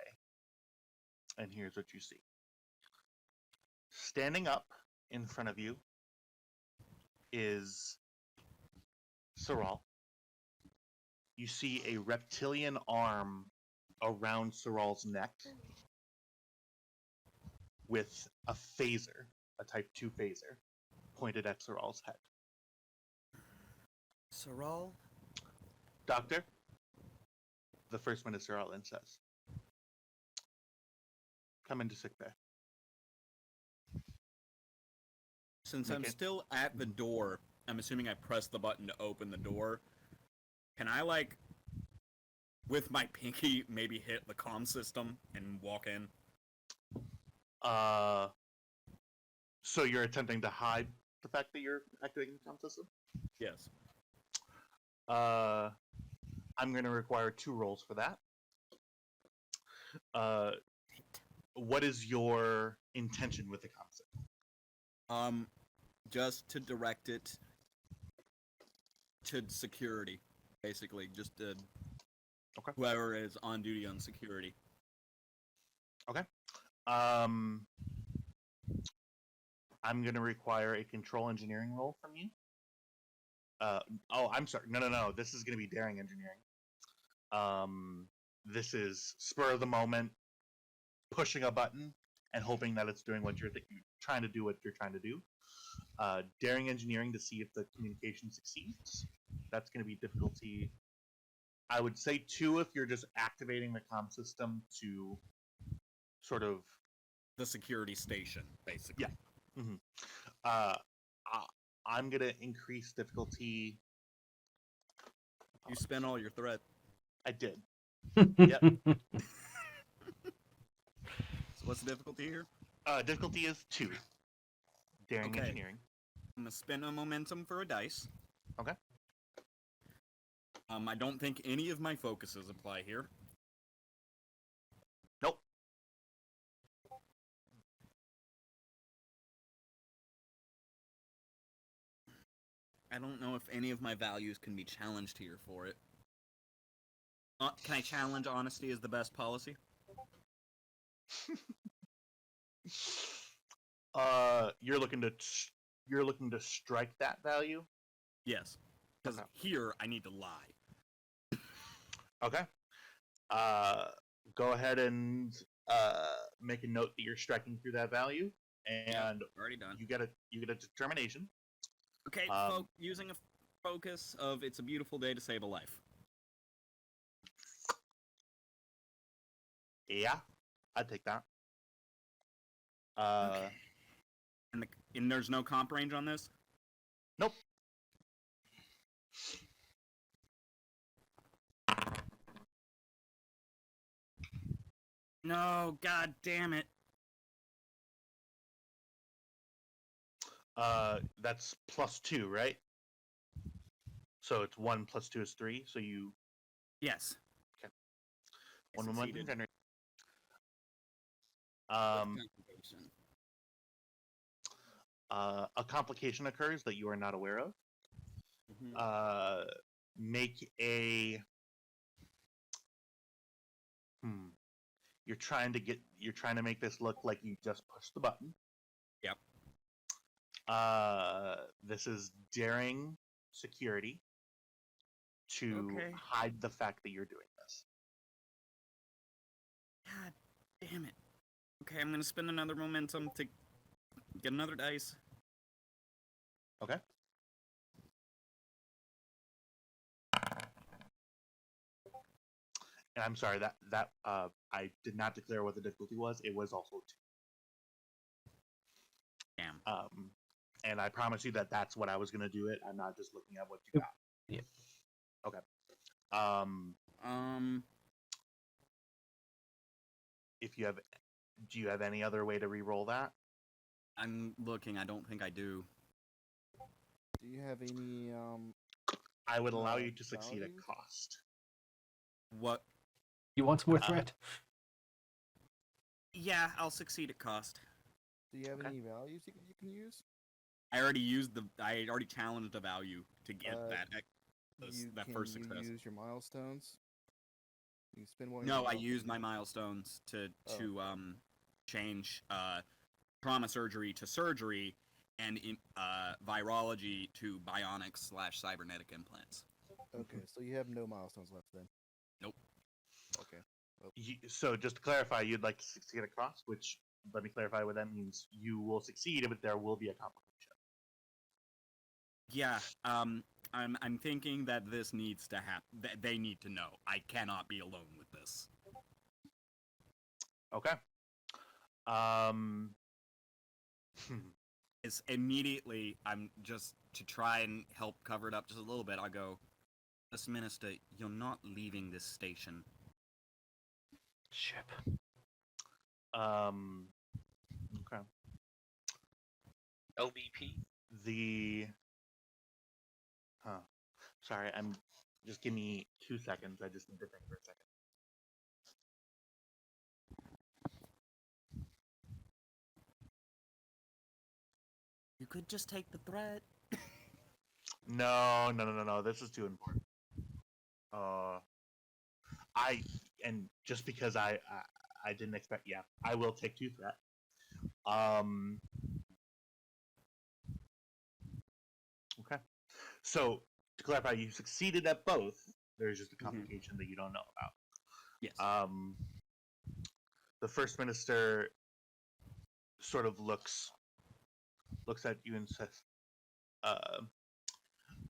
and here's what you see. Standing up in front of you is Saral. You see a reptilian arm around Saral's neck with a phaser, a Type 2 phaser, pointed at Saral's head. Sorrel? Doctor, the First Minister Alin says, come into sickbay. Since Make I'm it- still at the door, I'm assuming I press the button to open the door. Can I, with my pinky, maybe hit the comm system and walk in? So you're attempting to hide the fact that you're activating the comm system? Yes. I'm going to require 2 rolls for that. What is your intention with the comm system? Just to direct it to security, basically. Just to Okay. whoever is on duty on security. I'm going to require a control engineering roll from you. I'm sorry. No. This is going to be daring engineering. This is spur of the moment, pushing a button and hoping that it's doing what you're trying to do. What you're trying to do. Daring engineering to see if the communication succeeds. That's going to be difficulty. I would say 2 if you're just activating the comm system to sort of The security station, basically. Yeah. I'm gonna increase difficulty. You spent all your threat. I did. So what's the difficulty here? Difficulty is 2. Daring Okay. engineering. I'm gonna spend a momentum for a dice. Okay. I don't think any of my focuses apply here. Nope. I don't know if any of my values can be challenged here for it. Can I challenge honesty as the best policy? You're looking to strike that value. Yes. Because Okay. here I need to lie. Okay. Go ahead and make a note that you're striking through that value, and Already done. you get a determination. Okay, using a focus of it's a beautiful day to save a life. Yeah, I'd take that. Okay. And there's no comp range on this? Nope. No, god damn it. That's +2, right? So it's 1 + 2 is 3. So you Yes. Okay. I one momentum succeeded. generator. With complication. A complication occurs that you are not aware of. Mhm. Make a. You're trying to make this look like you just pushed the button. Yep. This is daring security to Okay. hide the fact that you're doing this. God damn it. Okay, I'm gonna spend another momentum to get another dice. Okay. And I'm sorry that I did not declare what the difficulty was. It was also 2. Damn. And I promise you that that's what I was gonna do it. I'm not just looking at what you got. Yep. Okay. If you have, do you have any other way to re-roll that? I'm looking. I don't think I do. Do you have any I would allow you to succeed at values? cost. What? You want more threat? Yeah, I'll succeed at cost. Do you have Okay. any values you can use? I already challenged a value to get that Can first you success. use your milestones? You spend one. of No, your I milestones. used my milestones to Oh. change trauma surgery to surgery and virology to bionics/cybernetic implants. Okay, so you have no milestones left then. Nope. Okay. So just to clarify, you'd like to succeed at cost, which let me clarify what that means. You will succeed, but there will be a complication. Yeah. I'm thinking that this needs to happen. They need to know. I cannot be alone with this. Okay. It's immediately. I'm just to try and help cover it up just a little bit. I'll go. Miss Minister, you're not leaving this station. Ship. Okay. LBP. Sorry, just give me 2 seconds. I just need to think for a second. You could just take the threat. No. This is too important. Just because I didn't expect. Yeah, I will take 2 threat. Okay. So to clarify, you succeeded at both. There's just a complication that you don't know about. Yes. The first minister sort of looks at you and says,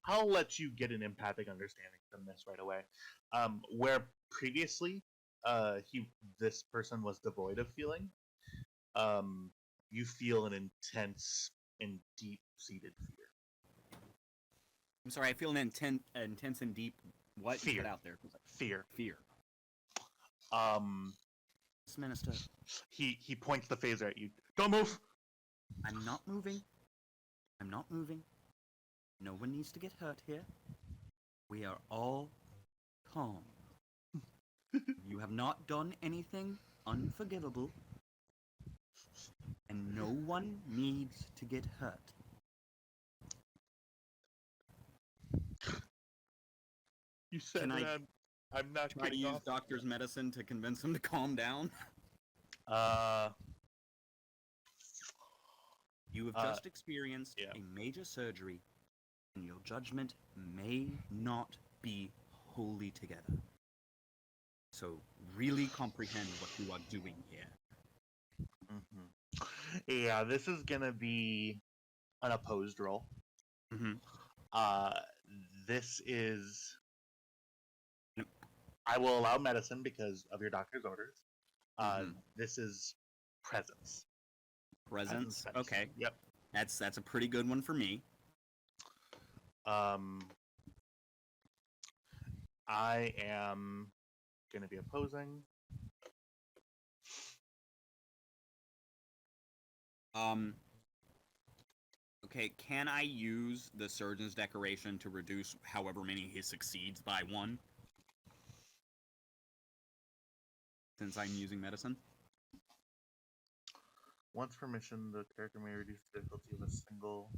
I'll let you get an empathic understanding from this right away. Where previously, this person was devoid of feeling, you feel an intense and deep-seated fear. I'm sorry. I feel an intense and deep. What? Fear. Get out there. Fear. Fear. Miss Minister, He points the phaser at you. Don't move. I'm not moving. I'm not moving. No one needs to get hurt here. We are all calm. You have not done anything unforgivable, and no one needs to get hurt. You said Can I that I'm not Try to getting use off. doctor's medicine to convince him to calm down. Uh, You have Uh, just experienced yeah. a major surgery, and your judgment may not be wholly together. So really comprehend what you are doing here. yeah, this is gonna be an opposed roll. Mm-hmm. Uh, this is. I will allow medicine because of your doctor's orders. Mhm. This is presence. Presence. medicine. Okay, Yep. that's a pretty good one for me. I am gonna be opposing. Okay, can I use the surgeon's decoration to reduce however many he succeeds by 1? Since I'm using medicine? Once per mission, the character may reduce the difficulty of a single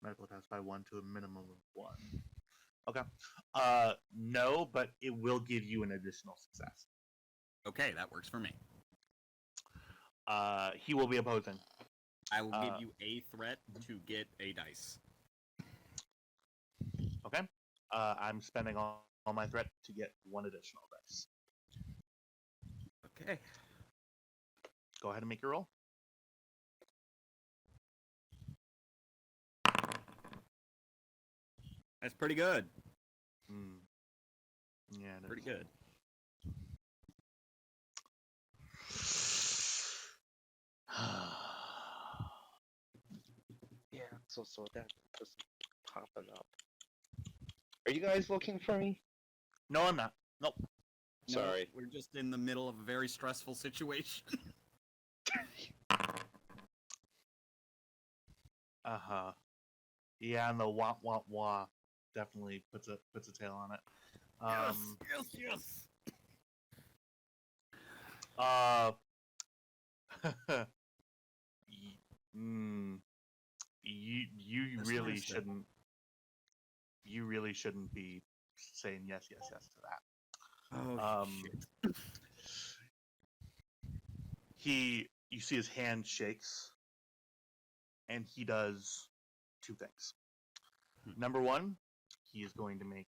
medical test by 1 to a minimum of 1. Okay. No, but it will give you an additional success. Okay, that works for me. He will be opposing. I will give you a threat to get a dice. Okay. I'm spending all my threat to get 1 additional dice. Okay. Go ahead and make your roll. That's pretty good. Yeah, it Pretty is. good. Yeah, so that just popping up. Are you guys looking for me? No, I'm not. Nope. No, Sorry. we're just in the middle of a very stressful situation. Yeah, and the wah wah wah definitely puts a tail on it. Yes. You This really master. shouldn't. You really shouldn't be saying yes to that. Oh shit. You see his hand shakes, and he does 2 things. Number 1, he is going to make.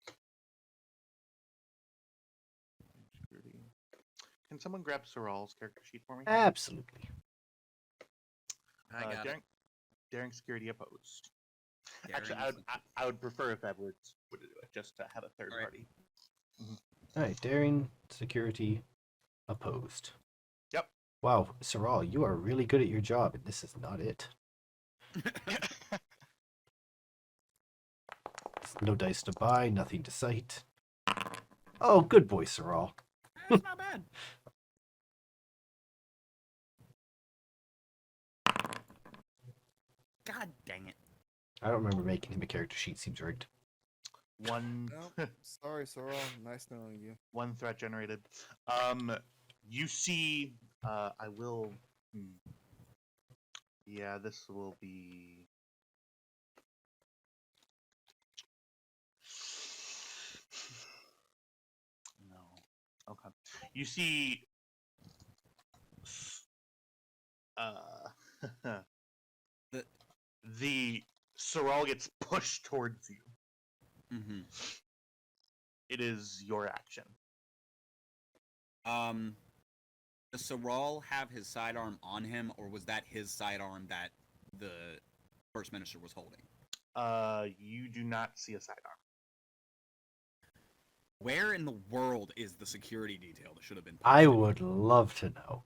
Can someone grab Soral's character sheet for me? Absolutely. I got daring, daring security opposed. it. Actually, I would prefer if Edwards would do it, just to have a third All right. party. All right, daring security opposed. Yep. Wow, Saral, you are really good at your job, and this is not it. No dice to buy, nothing to cite. Oh, good boy, Saral. That's not bad. God dang it. I don't remember making him a character sheet. Seems rigged. One No, sorry, Sorrel. Nice knowing you. 1 threat generated. You see, I will. Yeah, this will be. No. Okay. You see. The Sorrel gets pushed towards you. Mm-hmm. It is your action. Does Saral have his sidearm on him, or was that his sidearm that the First Minister was holding? You do not see a sidearm. Where in the world is the security detail that should have been posted? I would love to know.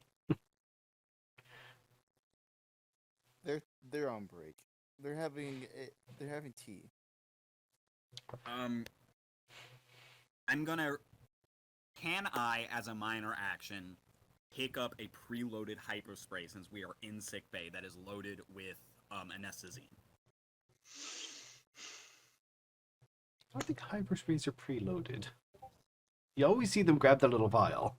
They're on break. They're having tea. I'm gonna. Can I, as a minor action, pick up a preloaded hyperspray since we are in sick bay that is loaded with anestazine? I don't think hypersprays are preloaded. You always see them grab the little vial.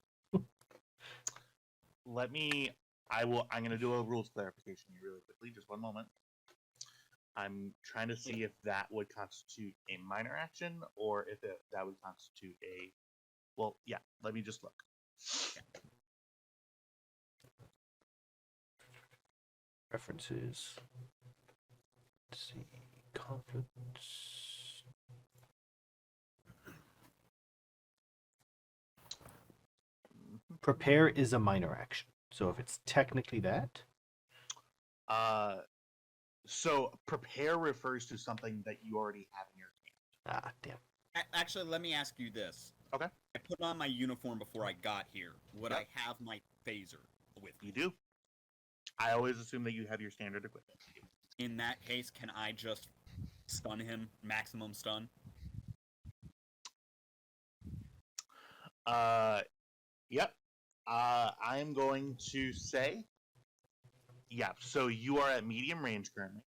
I'm gonna do a rules clarification here really quickly, just one moment. I'm trying to see if that would constitute a minor action or if that would constitute a. Well, yeah. Let me just look. References. Let's see. Conflicts. Prepare is a minor action. So if it's technically that, So prepare refers to something that you already have in your hand. damn. Actually, let me ask you this. Okay. I put on my uniform before I got here. Would Yep. I have my phaser with me? You do. I always assume that you have your standard equipment. In that case, can I just stun him? Maximum stun? Yep. I'm going to say, yeah. So you are at medium range currently.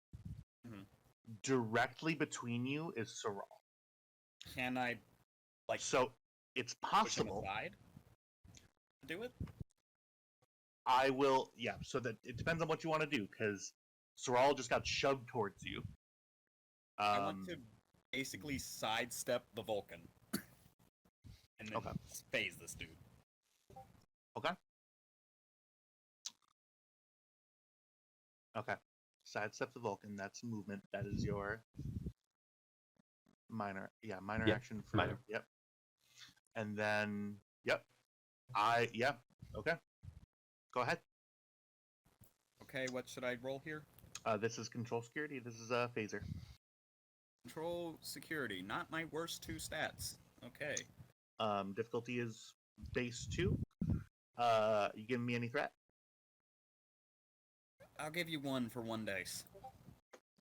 Mhm. Directly between you is Sorrel. Can I, like, So it's push him possible. aside? Do it? I will. Yeah. So that it depends on what you want to do, because Sorrel just got shoved towards you. I want to basically sidestep the Vulcan. And then Okay. phase this dude. Okay. Sidestep the Vulcan. That's movement. That is your minor. Yeah, minor Yep, action for. minor. Yep. And then. Yep. Yeah. Okay. Go ahead. Okay, what should I roll here? This is control security. This is a phaser. Control security, not my worst two stats. Okay. Difficulty is base 2. You giving me any threat? I'll give you 1 for 1 dice.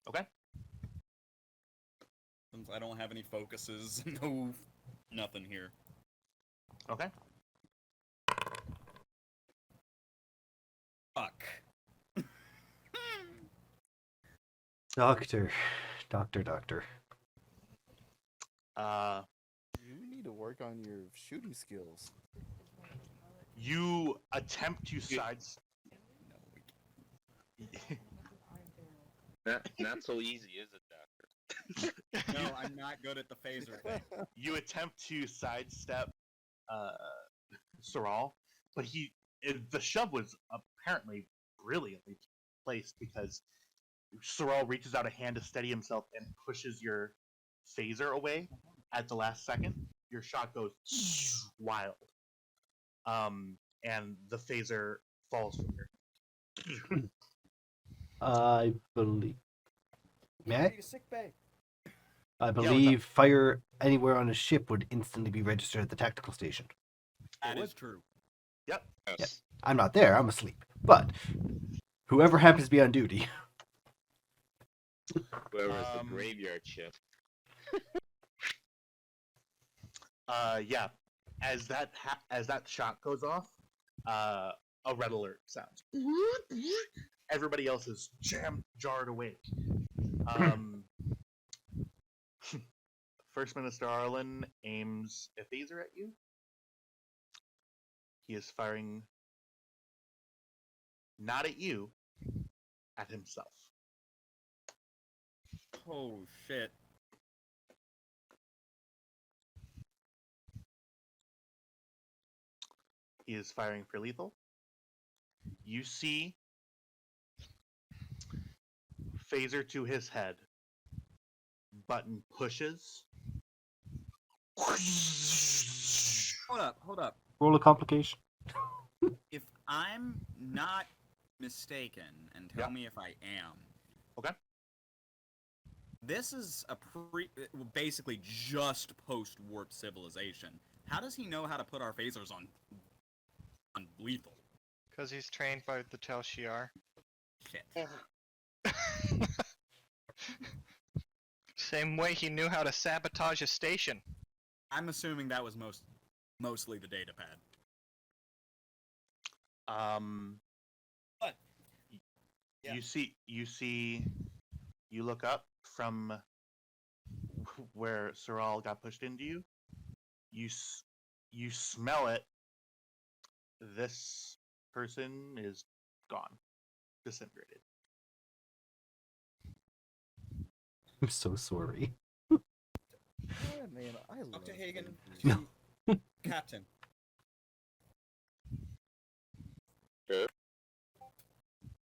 Okay. Since I don't have any focuses, no nothing here. Okay. Fuck. Doctor. You need to work on your shooting skills. You attempt to sides. No, Not so easy, is it, Doctor? no, I'm not good at the phaser thing. You attempt to sidestep Sorrel, but the shove was apparently brilliantly placed, because Sorrel reaches out a hand to steady himself and pushes your phaser away at the last second. Your shot goes wild, and the phaser falls from your. I believe. May I? Sick bay. I believe fire anywhere on a ship would instantly be registered at the tactical station. That is true. Yep. Yes. I'm not there, I'm asleep. But whoever happens to be on duty. Whoever's the graveyard shift. Yeah. As that shot goes off, a red alert sounds. Everybody else is jarred awake. First Minister Arlen aims a phaser at you. He is firing not at you, at himself. Oh shit. He is firing for lethal. You see phaser to his head. Button pushes. Hold up. Roll a complication. If I'm not mistaken, and tell me if I am. Okay. This is basically just post-warp civilization. How does he know how to put our phasers on lethal? Because he's trained by the Tel Shiar. Shit. Same way he knew how to sabotage a station. I'm assuming that was mostly the data pad. But yeah. You look up from where Sorrel got pushed into you. You smell it. This person is gone, disintegrated. I'm so sorry. Yeah, man, I love Dr. Hagen, No. Captain. Sure.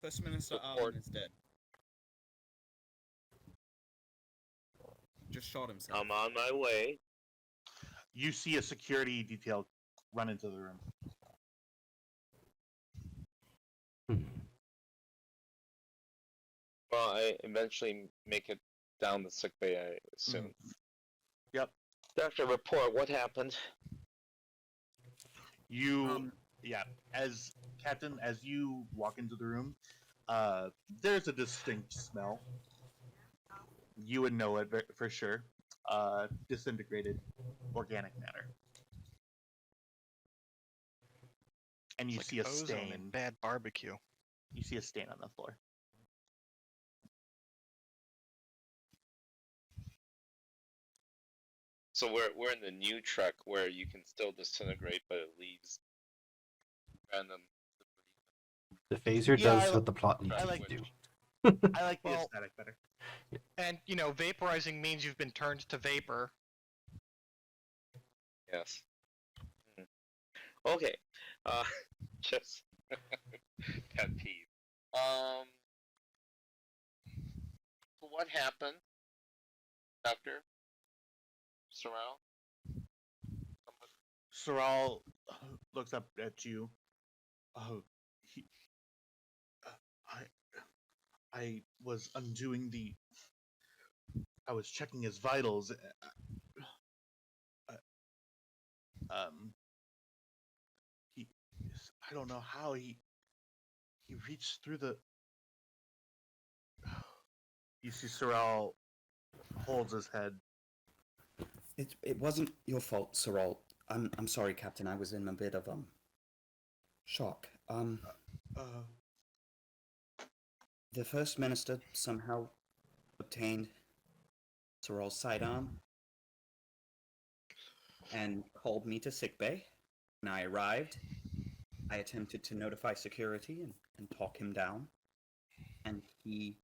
First Minister Report. Arlen is dead. Just shot himself. I'm on my way. You see a security detail run into the room. Hmm. Well, I eventually make it down the sick bay, I assume. Yep. Doctor, report. What happened? You, yeah, as Captain, as you walk into the room, there's a distinct smell. You would know it for sure. Disintegrated organic matter. And you It's see like a ozone stain. and bad barbecue. You see a stain on the floor. So we're in the new truck where you can still disintegrate, but it leaves random. The phaser Yeah, does what the plot needs I it like- to do. I like the Well- aesthetic better. And, you know, vaporizing means you've been turned to vapor. Yes. Okay. Just pet peeve. So what happened, Doctor Sorrel? Soral looks up at you. Oh, I was undoing the. I was checking his vitals. He. I don't know how he reached through the. You see, Soral holds his head. It wasn't your fault, Sorrel. I'm sorry, Captain. I was in a bit of shock. The First Minister somehow obtained Sorrel's sidearm and called me to sickbay. When I arrived, I attempted to notify security and talk him down, and he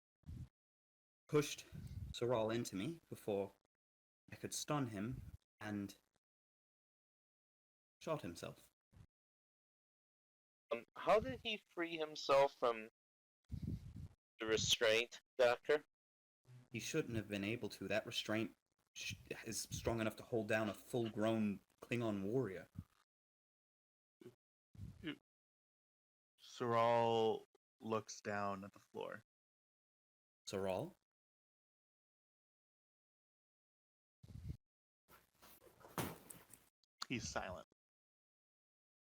pushed Sorrel into me before I could stun him and shot himself. How did he free himself from the restraint, Doctor? He shouldn't have been able to. That restraint is strong enough to hold down a full-grown Klingon warrior. Soral looks down at the floor. Sorrel? He's silent.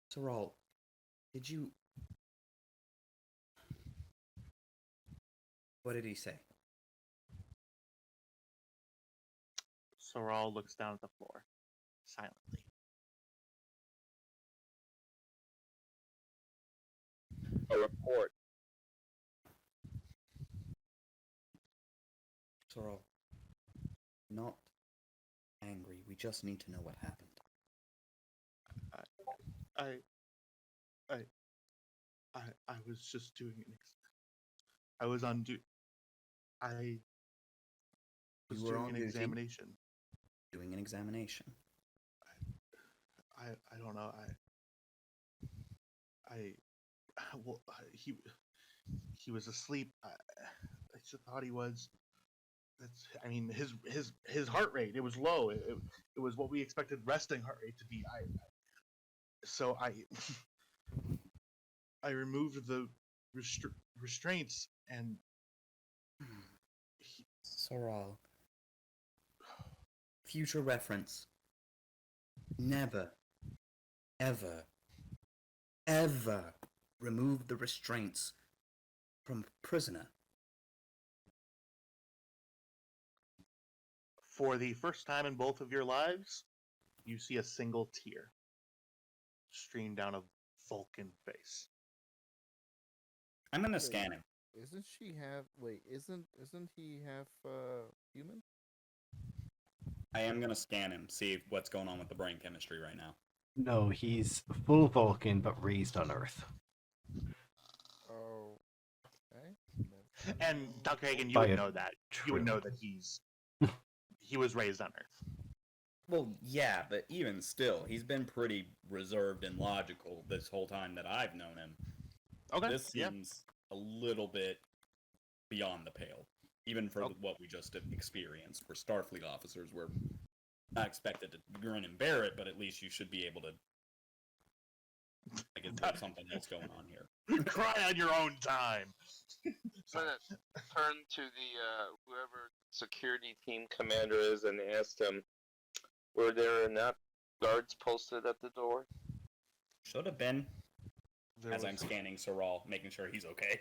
Sorrel, did you... What did he say? Soral looks down at the floor, silently. A report. Sorrel, not angry. We just need to know what happened. I was just doing I was on I was You were doing on an duty? examination. Doing an examination. I don't know. Well, he was asleep. I just thought he was. I mean, his heart rate, it was low. It was what we expected resting heart rate to be. So I removed the restraints and Sorrel. Future reference. Never, ever, ever remove the restraints from a prisoner. for the first time in both of your lives, you see a single tear stream down a Vulcan face. I'm gonna Wait. scan him. Isn't she half? Wait, isn't he half human? I am gonna scan him, see what's going on with the brain chemistry right now. No, he's full Vulcan but raised on Earth. Oh, okay. And Dr. Hagen, you By would a know that. You would true. know that he was raised on Earth. Well, yeah, but even still, he's been pretty reserved and logical this whole time that I've known him. Okay. This Yeah. seems a little bit beyond the pale, even for what we just experienced. We're Starfleet officers. We're not expected to grin and bear it, but at least you should be able to. Like, there's something else going on here. Cry on your own time. I'm gonna turn to the whoever security team commander is and ask them, were there not guards posted at the door? Should have been. There As was- I'm scanning Sorrel, making sure he's okay.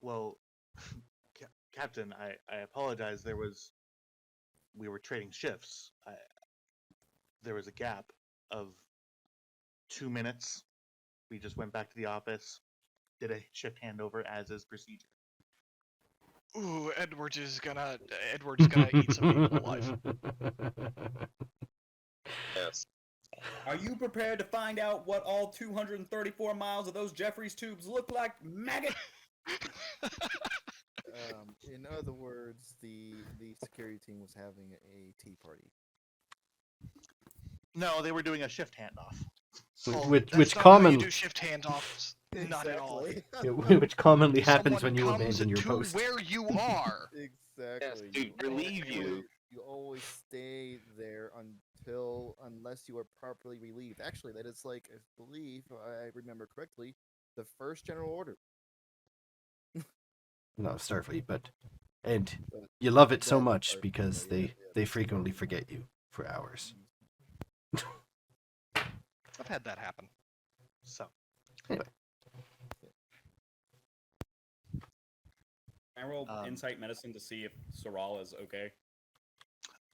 Well, Captain, I apologize. We were trading shifts. There was a gap of 2 minutes. We just went back to the office, did a shift handover as is procedure. Ooh, Edward's gonna eat some people alive. Yes. Are you prepared to find out what all 234 miles of those Jeffries tubes look like, maggot? In other words, the security team was having a tea party. No, they were doing a shift handoff. Which That's not common how you do shift handoffs. Not at all. which commonly happens Someone when you comes abandon your to post. where you are. Exactly. to relieve you. You always stay there unless you are properly relieved. Actually, that is like, I believe, if I remember correctly, the first general order. No, Starfleet, and But you love it so that much part, because yeah, yeah, they frequently forget you for hours. I've had that happen. So, Can I roll insight medicine to see if Sorrel is okay?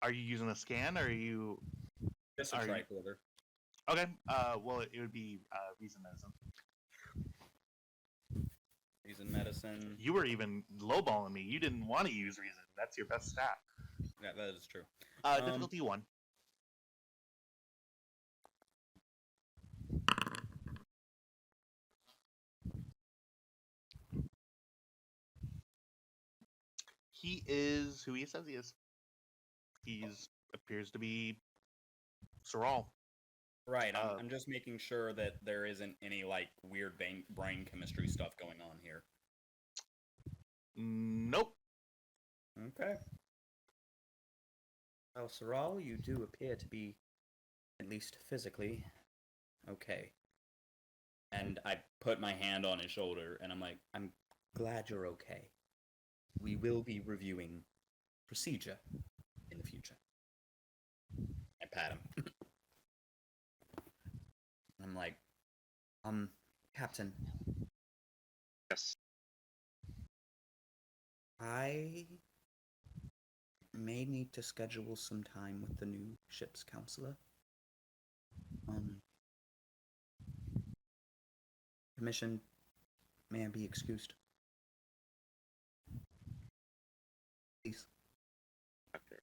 are you using a scan, or are you... Just a Are you- tricorder. Okay, well, it would be reason medicine. Reason medicine. You were even lowballing me. You didn't want to use reason. That's your best stat. Yeah, that is true. Difficulty 1. He is who he says he is. He's appears to be Sorrel. Right, I'm just making sure that there isn't any, like, weird brain chemistry stuff going on here. Nope. Okay. Well, Sorrel, you do appear to be, at least physically, okay. And I put my hand on his shoulder, and I'm like, I'm glad you're okay. We will be reviewing procedure in the future. I pat him. I'm like, Captain, Yes. I may need to schedule some time with the new ship's counselor. Commission, may I be excused? Please. Okay.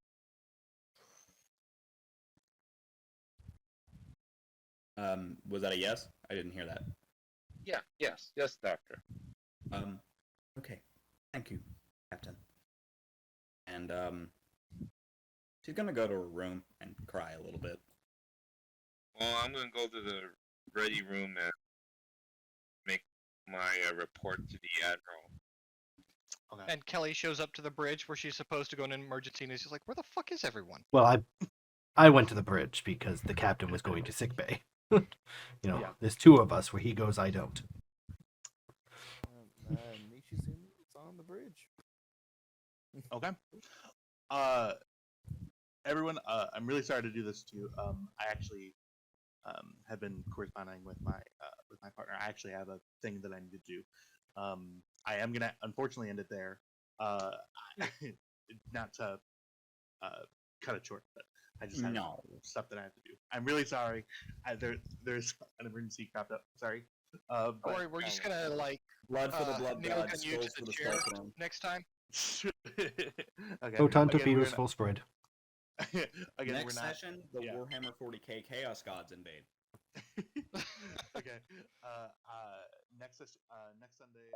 Was that a yes? I didn't hear that. Yeah. Yes. Yes, doctor. Okay. Thank you, Captain. And, she's gonna go to her room and cry a little bit. Well, I'm gonna go to the ready room and make my report to the admiral. Okay. And Kelly shows up to the bridge where she's supposed to go in an emergency, and she's like, "Where the fuck is everyone?" Well, I went to the bridge because the captain was going to sick bay. Yeah. There's two of us. Where he goes, I don't. Nishizumi is on the bridge. Okay. Everyone, I'm really sorry to do this to you. I actually have been corresponding with my partner. I actually have a thing that I need to do. I am gonna unfortunately end it there. Not to cut it short, but I just have No. stuff that I have to do. I'm really sorry. There's an emergency cropped up. Sorry. Don't worry, we're just gonna like Blood for the blood nail god, gun you skulls to for the the chair skull throne. next time. Okay. Photon Again, torpedoes we're full spread. Again, Next we're not. session, the yeah. Warhammer 40k Chaos Gods invade. Okay. Next Sunday.